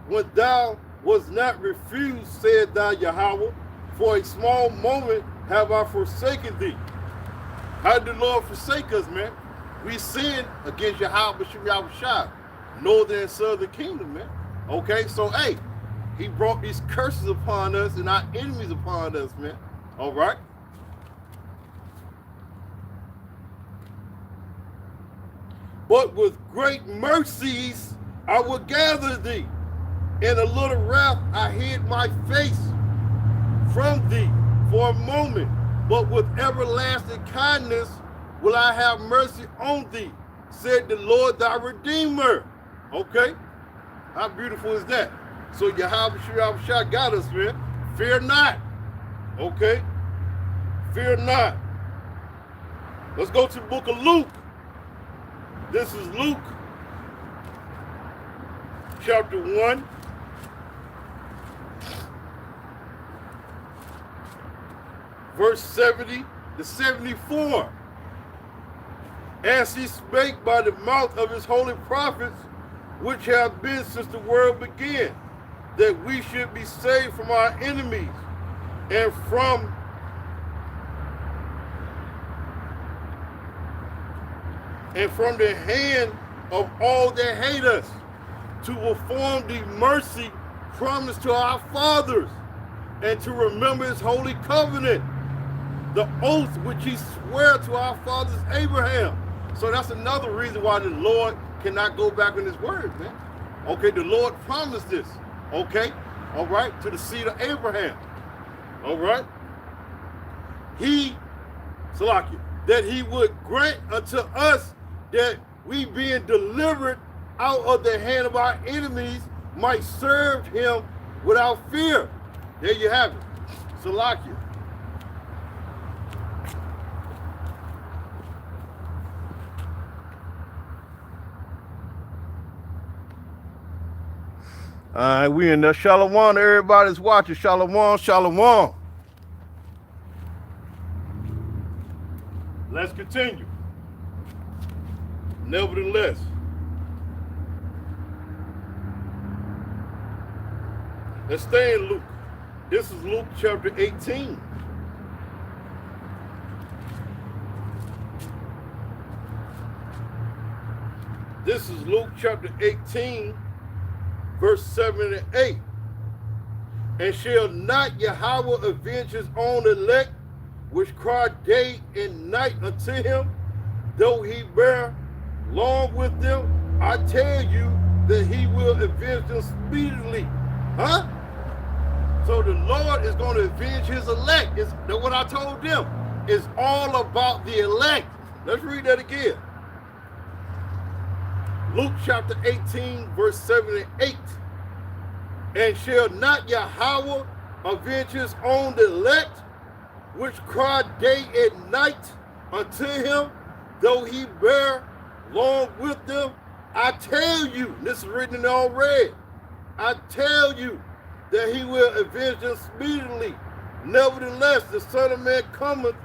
Speaker 1: when thou was not refused, said thou Yahweh, for a small moment have I forsaken thee. How did the Lord forsake us, man? We sinned against Yahweh Shem Yahushua, northern and southern kingdom, man. Okay, so hey, he brought these curses upon us and our enemies upon us, man. All right. But with great mercies I will gather thee. In a little wrath I hid my face from thee for a moment. But with everlasting kindness will I have mercy on thee, said the Lord thy Redeemer. Okay? How beautiful is that? So Yahweh Shem Yahushua got us, man. Fear not. Okay? Fear not. Let's go to the book of Luke. This is Luke chapter 1. Verse 70 to 74. As he spake by the mouth of his holy prophets, which have been since the world began, that we should be saved from our enemies and from the hand of all that hate us, to perform the mercy promised to our fathers, and to remember his holy covenant, the oath which he swore to our fathers Abraham. So that's another reason why the Lord cannot go back on his word, man. Okay, the Lord promised this. Okay, all right, to the seed of Abraham, all right. He, Salakia, that he would grant unto us that we being delivered out of the hand of our enemies might serve him without fear. There you have it. Salakia. All right, we in the Shalom. Everybody's watching. Shalom, shalom. Let's continue. Nevertheless, let's stay in Luke. This is Luke chapter 18. This is Luke chapter 18, verse 7 and 8. And shall not Yahweh avenge his own elect, which cry day and night unto him, though he bear long with them? I tell you that he will avenge them speedily. Huh? So the Lord is going to avenge his elect. That's what I told them. It's all about the elect. Let's read that again. Luke chapter 18, verse 7 and 8. And shall not Yahweh avenge his own elect, which cry day and night unto him, though he bear long with them? I tell you, this is written in all red, I tell you that he will avenge them speedily. Nevertheless, the Son of Man cometh,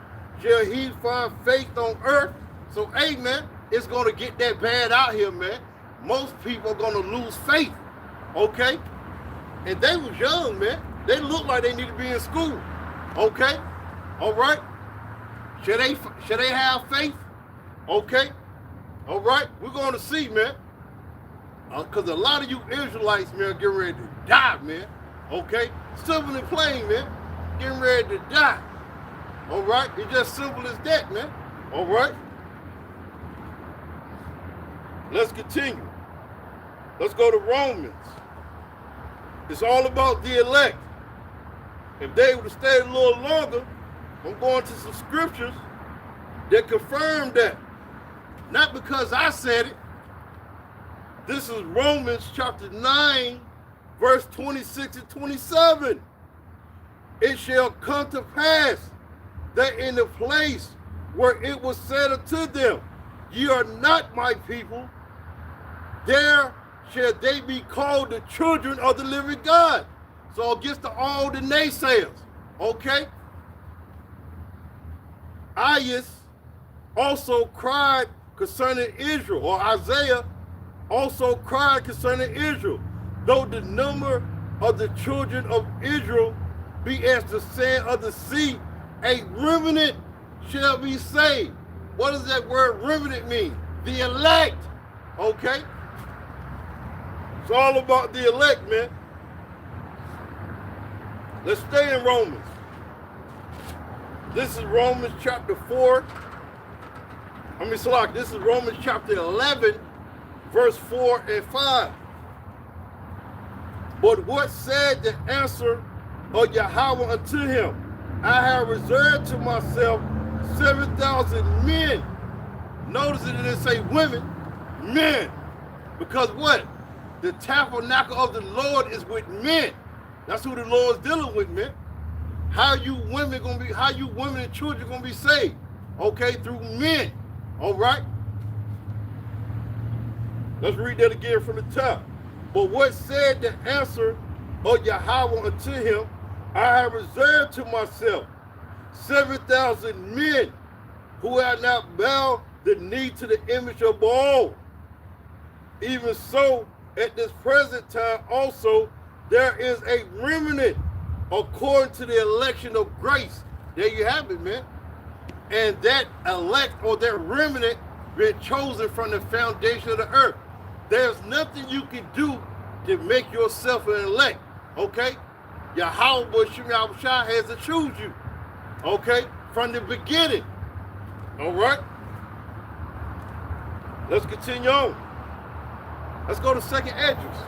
Speaker 1: shall he find faith on earth? So, hey, man, it's going to get that bad out here, man. Most people are going to lose faith, okay? And they was young, man. They look like they need to be in school, okay? All right? Should they have faith? Okay? All right? We're going to see, man. Because a lot of you Israelites, man, are getting ready to die, man. Okay? Simple and plain, man. Getting ready to die. All right? It's just simple as that, man. All right? Let's continue. Let's go to Romans. It's all about the elect. If they would have stayed a little longer, I'm going to some scriptures that confirm that. Not because I said it. This is Romans chapter 9, verse 26 and 27. It shall come to pass that in the place where it was said unto them, ye are not my people, there shall they be called the children of the living God. So against all the naysayers, okay? Isaiah also cried concerning Israel, or Isaiah also cried concerning Israel, though the number of the children of Israel be as the sand of the sea, a remnant shall be saved. What does that word remnant mean? The elect, okay? It's all about the elect, man. Let's stay in Romans. This is Romans chapter 4. This is Romans chapter 11, verse 4 and 5. But what said the answer of Yahweh unto him? I have reserved to myself 7,000 men. Notice it didn't say women, men. Because what? The tabernacle of the Lord is with men. That's who the Lord's dealing with, man. How you women and children gonna be saved? Okay, through men. All right. Let's read that again from the top. But what said the answer of Yahweh unto him? I have reserved to myself 7,000 men who have not bowed the knee to the image of Baal. Even so, at this present time also, there is a remnant according to the election of grace. There you have it, man. And that elect or that remnant been chosen from the foundation of the earth. There's nothing you can do to make yourself an elect, okay? Yahweh Shai has to choose you, okay? From the beginning, all right? Let's continue on. Let's go to 2nd Esdras.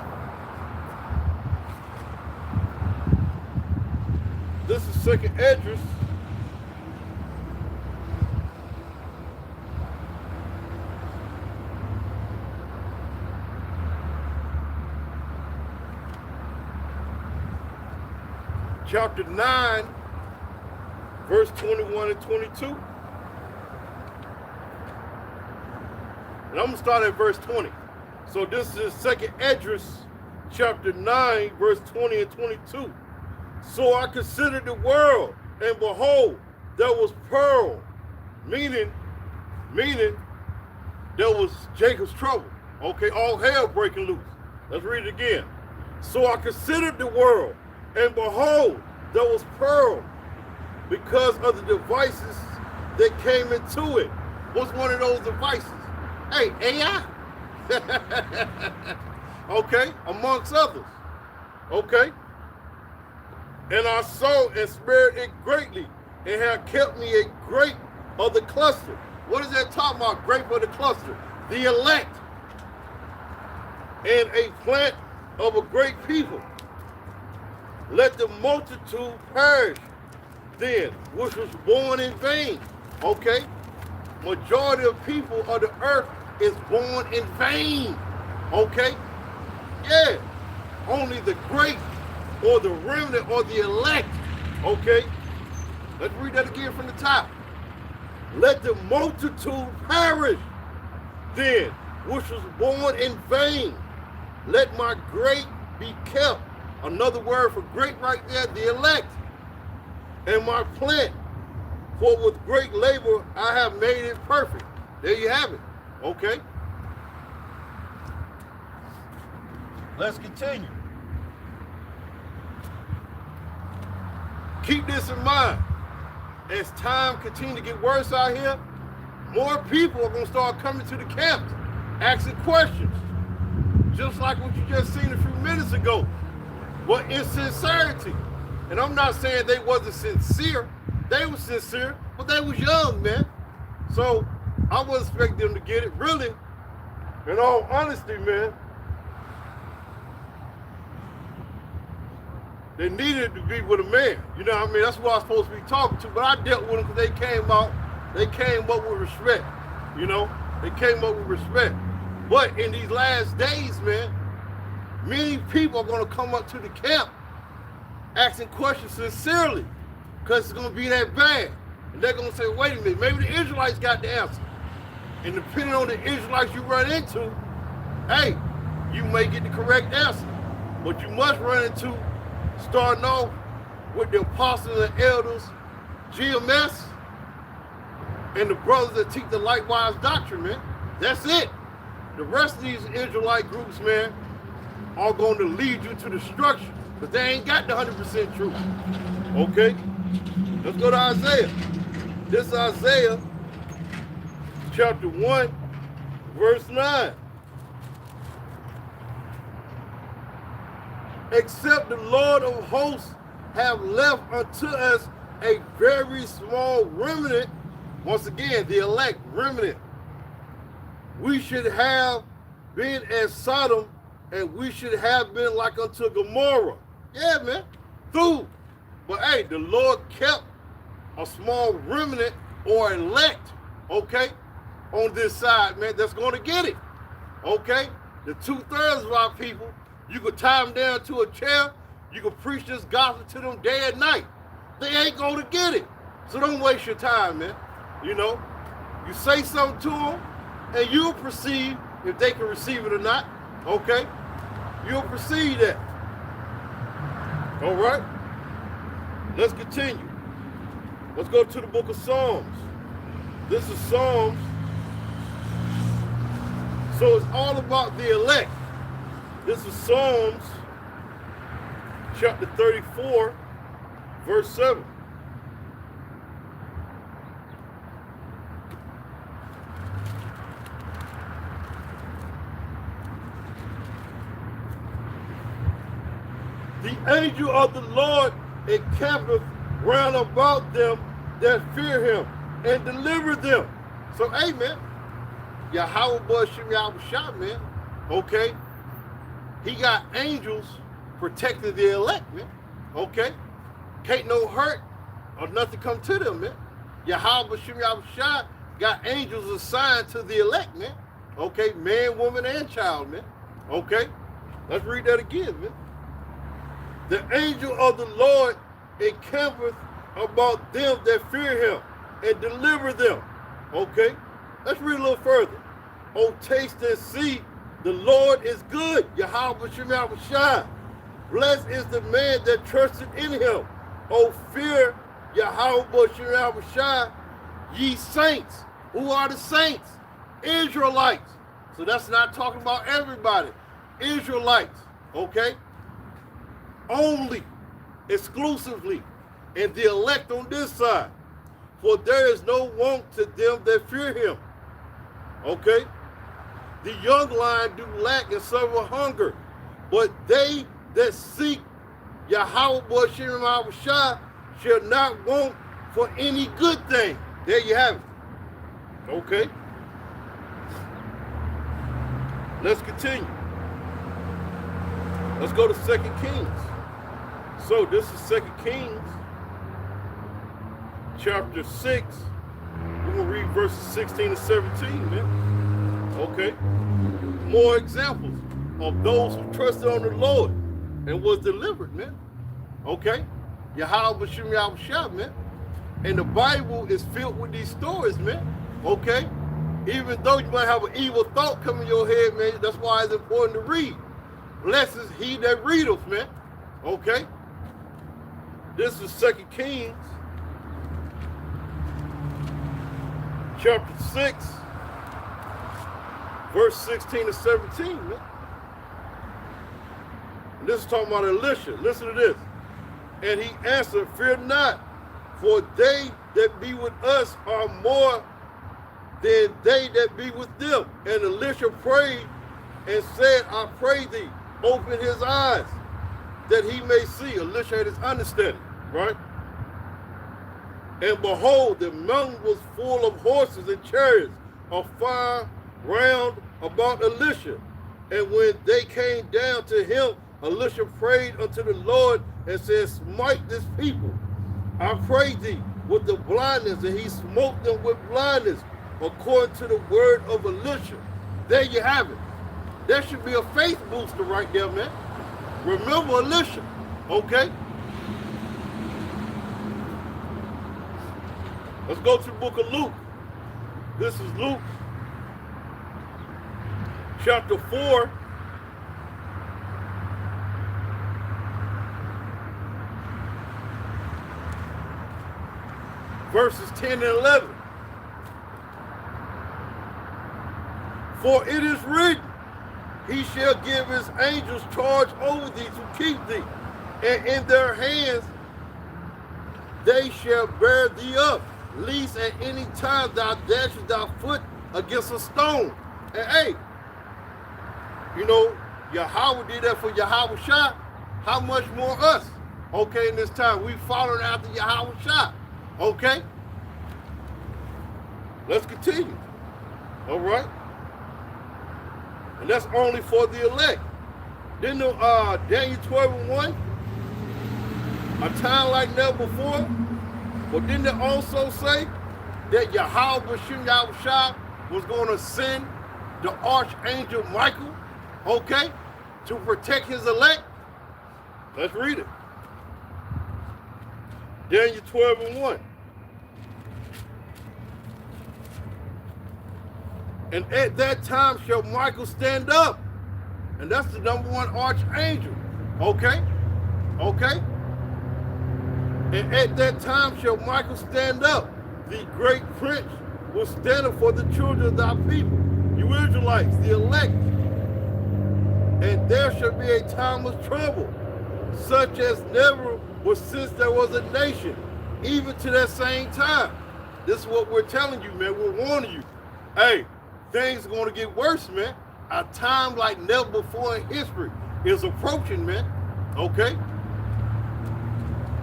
Speaker 1: Second Esdras, chapter 9, verse 21 and 22. And I'm going to start at verse 20. So this is Second Esdras, chapter 9, verse 20 and 22. So I considered the world, and behold, there was pearl, meaning there was Jacob's trouble. Okay, all hell breaking loose. Let's read it again. So I considered the world, and behold, there was pearl, because of the devices that came into it. What's one of those devices? Hey, AI. Okay, amongst others. Okay. And I saw and spared it greatly, and have kept me a grape of the cluster. What is that talking about? Grape of the cluster. The elect. And a plant of a great people. Let the multitude perish then, which was born in vain. Okay? Majority of people of the earth is born in vain. Okay? Yeah. Only the great or the remnant or the elect. Okay? Let's read that again from the top. Let the multitude perish then, which was born in vain. Let my grape be kept. Another word for grape right there, the elect. And my plant, for with great labor I have made it perfect. There you have it. Okay? Let's continue. Keep this in mind. As time continues to get worse out here, more people are going to start coming to the camps, asking questions. Just like what you just seen a few minutes ago. But insincerity. And I'm not saying they wasn't sincere. They were sincere, but they was young, man. So I wouldn't expect them to get it. Really, in all honesty, man, they needed to be with a man. You know what I mean? That's who I was supposed to be talking to. But I dealt with them because they came up with respect. You know? They came up with respect. But in these last days, man, many people are going to come up to the camp asking questions sincerely because it's going to be that bad. And they're going to say, wait a minute, maybe the Israelites got the answer. And depending on the Israelites you run into, hey, you may get the correct answer. But you must run into, starting off with the apostles and elders, GMS, and the brothers that teach the likewise doctrine, man. That's it. The rest of these Israelite groups, man, are going to lead you to destruction because they ain't got the 100% truth. Okay? Let's go to Isaiah. This is Isaiah chapter 1, verse 9. Except the Lord of hosts have left unto us a very small remnant. Once again, the elect remnant. We should have been as Sodom, and we should have been like unto Gomorrah. Yeah, man. Through. But hey, the Lord kept a small remnant or elect, okay, on this side, man, that's going to get it. Okay? The 2/3 of our people, you could tie them down to a chair, you could preach this gospel to them day and night. They ain't going to get it. So don't waste your time, man. You know, you say something to them, and you'll perceive if they can receive it or not. Okay? You'll perceive that. All right? Let's continue. Let's go to the book of Psalms. This is Psalms. So it's all about the elect. This is Psalms chapter 34, verse 7. The angel of the Lord encampeth round about them that fear him and deliver them. So, hey, man, Yahweh Bashim Yahushua, man, okay? He got angels protecting the elect, man, okay? Can't no hurt or nothing come to them, man. Yahweh Shem Yahushua got angels assigned to the elect, man. Okay, man, woman, and child, man. Okay, let's read that again, man. The angel of the Lord encampeth about them that fear him and deliver them. Okay, let's read a little further. Oh, taste and see, the Lord is good. Yahweh Shem Yahushua. Blessed is the man that trusted in him. Oh, fear Yahweh Shem Yahushua, ye saints. Who are the saints? Israelites. So that's not talking about everybody. Israelites, okay? Only, exclusively, and the elect on this side. For there is no want to them that fear him. Okay? The young lion do lack and suffer hunger, but they that seek Yahweh Shem Yahushua shall not want for any good thing. There you have it. Okay? Let's continue. Let's go to 2 Kings. So this is 2 Kings, chapter 6. We're going to read verses 16 and 17, man. Okay? More examples of those who trusted on the Lord and was delivered, man. Okay? Yahweh Shem Yahushua, man. And the Bible is filled with these stories, man. Okay? Even though you might have an evil thought come in your head, man, that's why it's important to read. Blessed is he that readeth, man. Okay? This is 2 Kings, chapter 6, verse 16 to 17, man. And this is talking about Elisha. Listen to this. And he answered, fear not, for they that be with us are more than they that be with them. And Elisha prayed and said, I pray thee, open his eyes, that he may see. Elisha had his understanding, right? And behold, the mountain was full of horses and chariots of fire round about Elisha. And when they came down to him, Elisha prayed unto the Lord and said, smite this people, I pray thee, with the blindness. And he smote them with blindness, according to the word of Elisha. There you have it. That should be a faith booster right there, man. Remember Elisha, okay? Let's go to the book of Luke. This is Luke, chapter 4. Verses 10 and 11. For it is written, he shall give his angels charge over thee to keep thee, and in their hands they shall bear thee up, lest at any time thou dashest thy foot against a stone. And hey, you know, Yahweh did that for Yahushua. How much more us? Okay, in this time, we following after Yahushua. Okay? Let's continue. All right? And that's only for the elect. Didn't Daniel 12 and 1, a time like never before? But didn't it also say that Yahweh Shem Yahushua was going to send the archangel Michael, okay, to protect his elect? Let's read it. Daniel 12 and 1. And at that time shall Michael stand up. And that's the number one archangel. Okay? Okay? And at that time shall Michael stand up. The great prince will stand up for the children of thy people, you Israelites, the elect. And there shall be a time of trouble, such as never was since there was a nation, even to that same time. This is what we're telling you, man. We're warning you. Hey, things are going to get worse, man. A time like never before in history is approaching, man. Okay?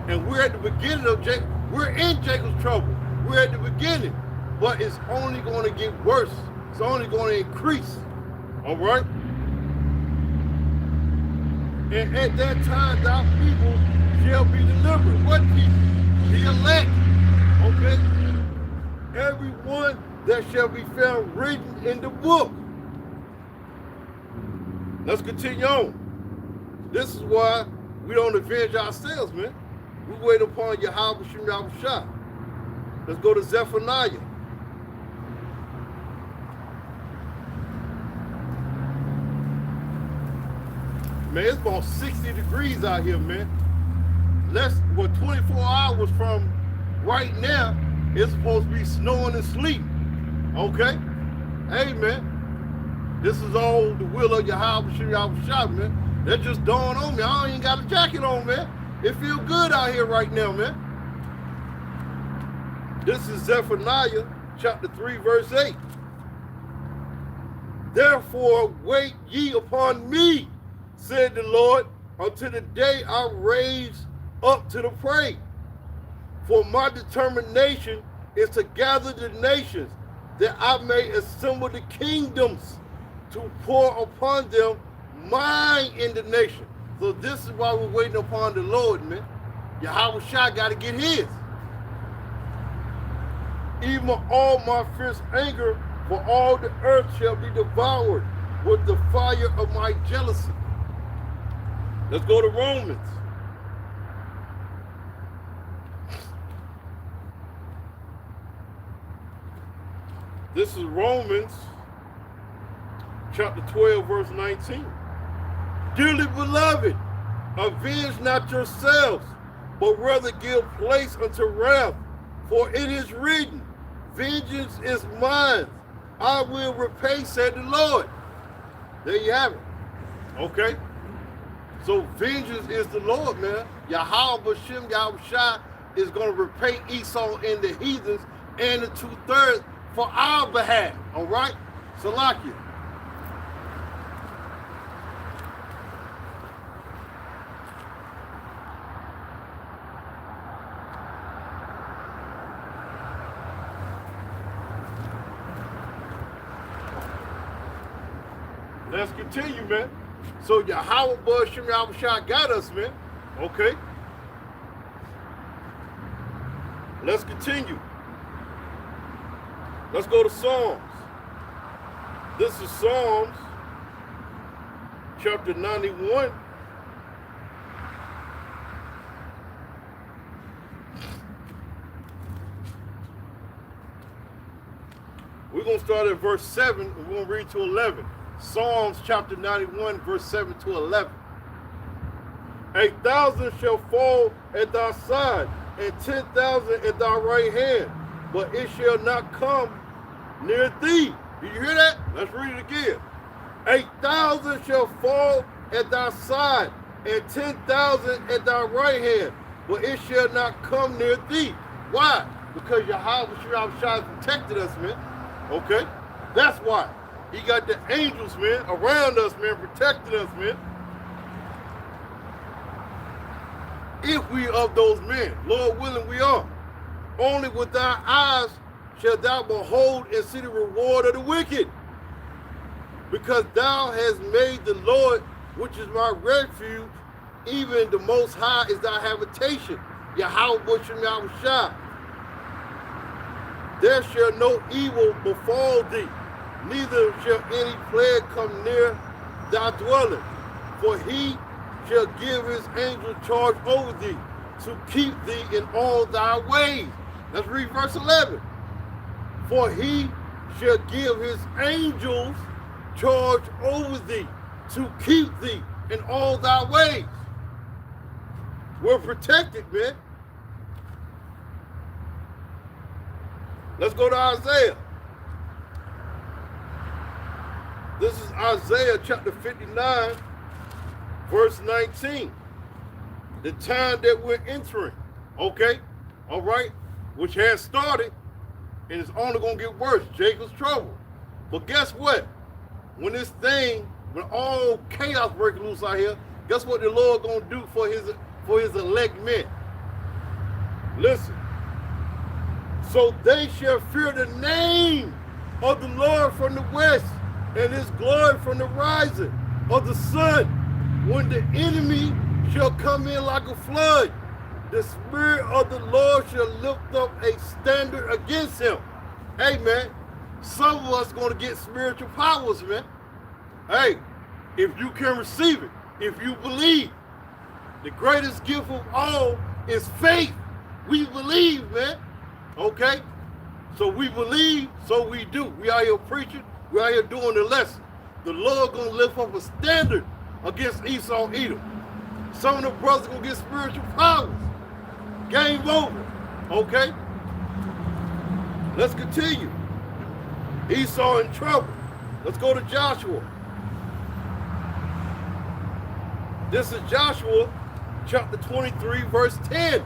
Speaker 1: And we're at the beginning of we're in Jacob's trouble. We're at the beginning. But it's only going to get worse. It's only going to increase. All right? And at that time, thy people shall be delivered. What people? The elect. one that shall be found written in the book. Let's continue on. This is why we don't avenge ourselves, man. We wait upon Yahweh Shem Yahushua. Let's go to Zephaniah. Man, it's about 60 degrees out here, man. 24 hours from right now, it's supposed to be snowing and sleet. Okay? Hey, man. This is all the will of Yahweh Shem Yahushua, man. That just dawned on me. I ain't got a jacket on, man. It feels good out here right now, man. This is Zephaniah chapter 3, verse 8. Therefore wait ye upon me, said the Lord, until the day I raise up to the prey. For my determination is to gather the nations, that I may assemble the kingdoms, to pour upon them mine indignation. So this is why we're waiting upon the Lord, man. Yahweh Shai got to get his. Even all my fierce anger for all the earth shall be devoured with the fire of my jealousy. Let's go to Romans. This is Romans chapter 12, verse 19. Dearly beloved, avenge not yourselves, but rather give place unto wrath. For it is written, vengeance is mine, I will repay, said the Lord. There you have it. Okay? So vengeance is the Lord, man. Yahweh Shem Yahushua is going to repay Esau and the heathens and the 2/3 for our behalf. All right? Salakia. Let's continue, man. So Yahweh Shem Yahushua got us, man. Okay. Let's continue. Let's go to Psalms. This is Psalms chapter 91. We're going to start at verse 7 and we're going to read to 11. Psalms chapter 91, verse 7 to 11. 1,000 shall fall at thy side, and 10,000 at thy right hand, but it shall not come near thee. Did you hear that? Let's read it again. 1,000 shall fall at thy side, and 10,000 at thy right hand, but it shall not come near thee. Why? Because Yahweh Shai protected us, man. Okay? That's why. He got the angels, man, around us, man, protecting us, man. If we of those men, Lord willing, we are. Only with thy eyes shalt thou behold and see the reward of the wicked. Because thou hast made the Lord, which is my refuge, even the Most High is thy habitation. Yahweh Shem Yahushua. There shall no evil befall thee, neither shall any plague come near thy dwelling. For he shall give his angel charge over thee, to keep thee in all thy ways. Let's read verse 11. For he shall give his angels charge over thee, to keep thee in all thy ways. We're protected, man. Let's go to Isaiah. This is Isaiah chapter 59, verse 19. The time that we're entering, okay? All right? Which has started, and it's only going to get worse. Jacob's trouble. But guess what? When all chaos breaks loose out here, guess what the Lord going to do for his elect men? Listen. So they shall fear the name of the Lord from the west, and his glory from the rising of the sun. When the enemy shall come in like a flood, the Spirit of the Lord shall lift up a standard against him. Hey, man, some of us going to get spiritual powers, man. Hey, if you can receive it, if you believe, the greatest gift of all is faith. We believe, man. Okay? So we believe, so we do. We out here preaching. We out here doing the lesson. The Lord going to lift up a standard against Esau Edom. Some of the brothers going to get spiritual powers. Game over. Okay? Let's continue. Esau in trouble. Let's go to Joshua. This is Joshua chapter 23, verse 10.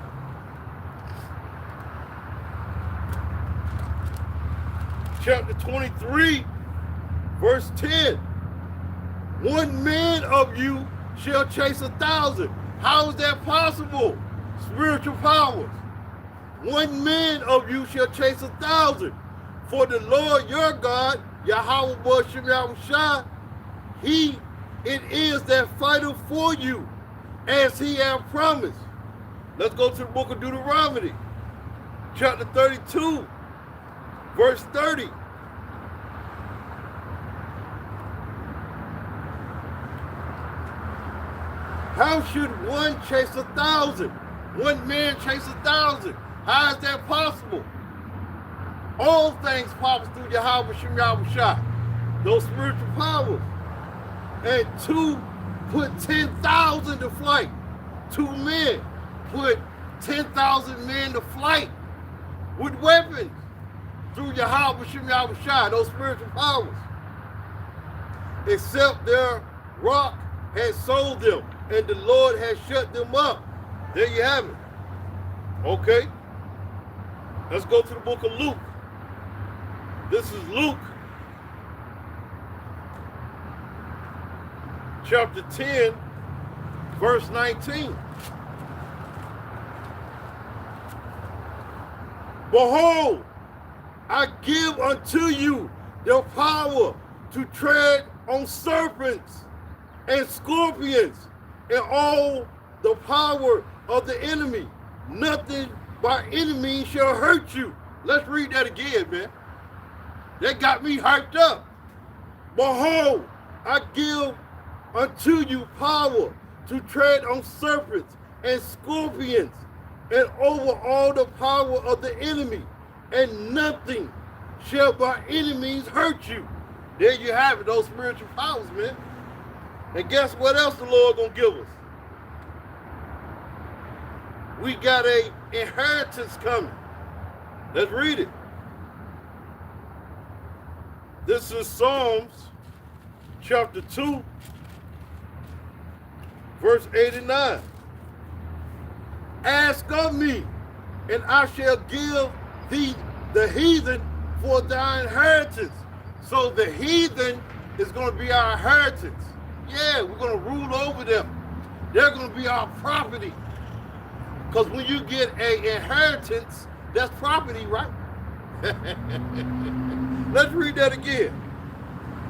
Speaker 1: Chapter 23, verse 10. One man of you shall chase 1,000. How is that possible? Spiritual powers. One man of you shall chase 1,000. For the Lord your God, Yahweh Bashem Yahushua, he it is that fighteth for you, as he hath promised. Let's go to the book of Deuteronomy, chapter 32, verse 30. How should one chase 1,000? One man chase 1,000. How is that possible? All things possible through Yahweh Shem Yahushua, those spiritual powers. And two put 10,000 to flight. Two men put 10,000 men to flight with weapons through Yahweh Shem Yahushua, those spiritual powers. Except their rock had sold them, and the Lord has shut them up. There you have it. Okay? Let's go to the book of Luke. This is Luke, chapter 10, verse 19. Behold, I give unto you the power to tread on serpents and scorpions and all the power of the enemy. Nothing by any means shall hurt you. Let's read that again, man. That got me hyped up. Behold, I give unto you power to tread on serpents and scorpions and over all the power of the enemy, and nothing shall by any means hurt you. There you have it, those spiritual powers, man. And guess what else the Lord gonna give us? We got an inheritance coming. Let's read it. This is Psalms chapter 2, verse 8 and 9. Ask of me, and I shall give thee the heathen for thy inheritance. So the heathen is going to be our inheritance. Yeah, we're going to rule over them. They're going to be our property. Because when you get an inheritance, that's property, right? Let's read that again.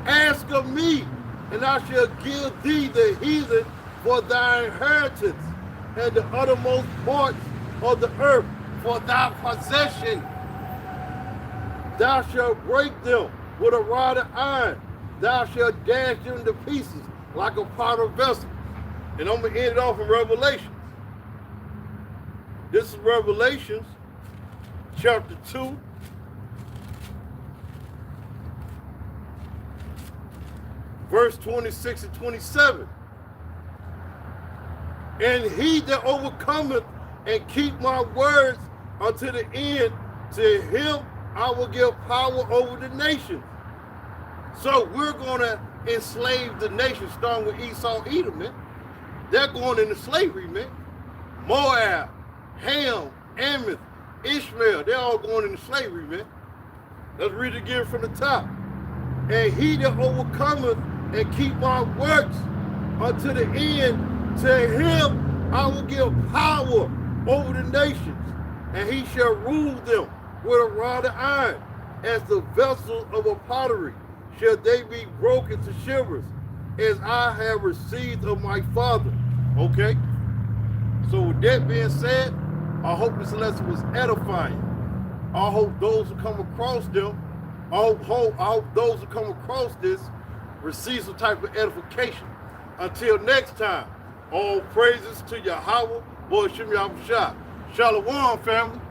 Speaker 1: Ask of me, and I shall give thee the heathen for thy inheritance, and the uttermost parts of the earth for thy possession. Thou shalt break them with a rod of iron. Thou shalt dash them to pieces like a potter's vessel. And I'm going to end it off in Revelations. This is Revelations chapter 2. Verse 26 and 27. And he that overcometh and keep my words unto the end, to him I will give power over the nations. So we're going to enslave the nations, starting with Esau, Edom, man. They're going into slavery, man. Moab, Ham, Ammon, Ishmael, they're all going into slavery, man. Let's read it again from the top. And he that overcometh and keep my works unto the end, to him I will give power over the nations, and he shall rule them with a rod of iron. As the vessel of a pottery shall they be broken to shivers, as I have received of my Father. Okay? So with that being said, I hope this lesson was edifying. I hope those who come across them, I hope those who come across this receive some type of edification. Until next time, all praises to Yahweh, Ba'ashem Yahushua. Shalom, family.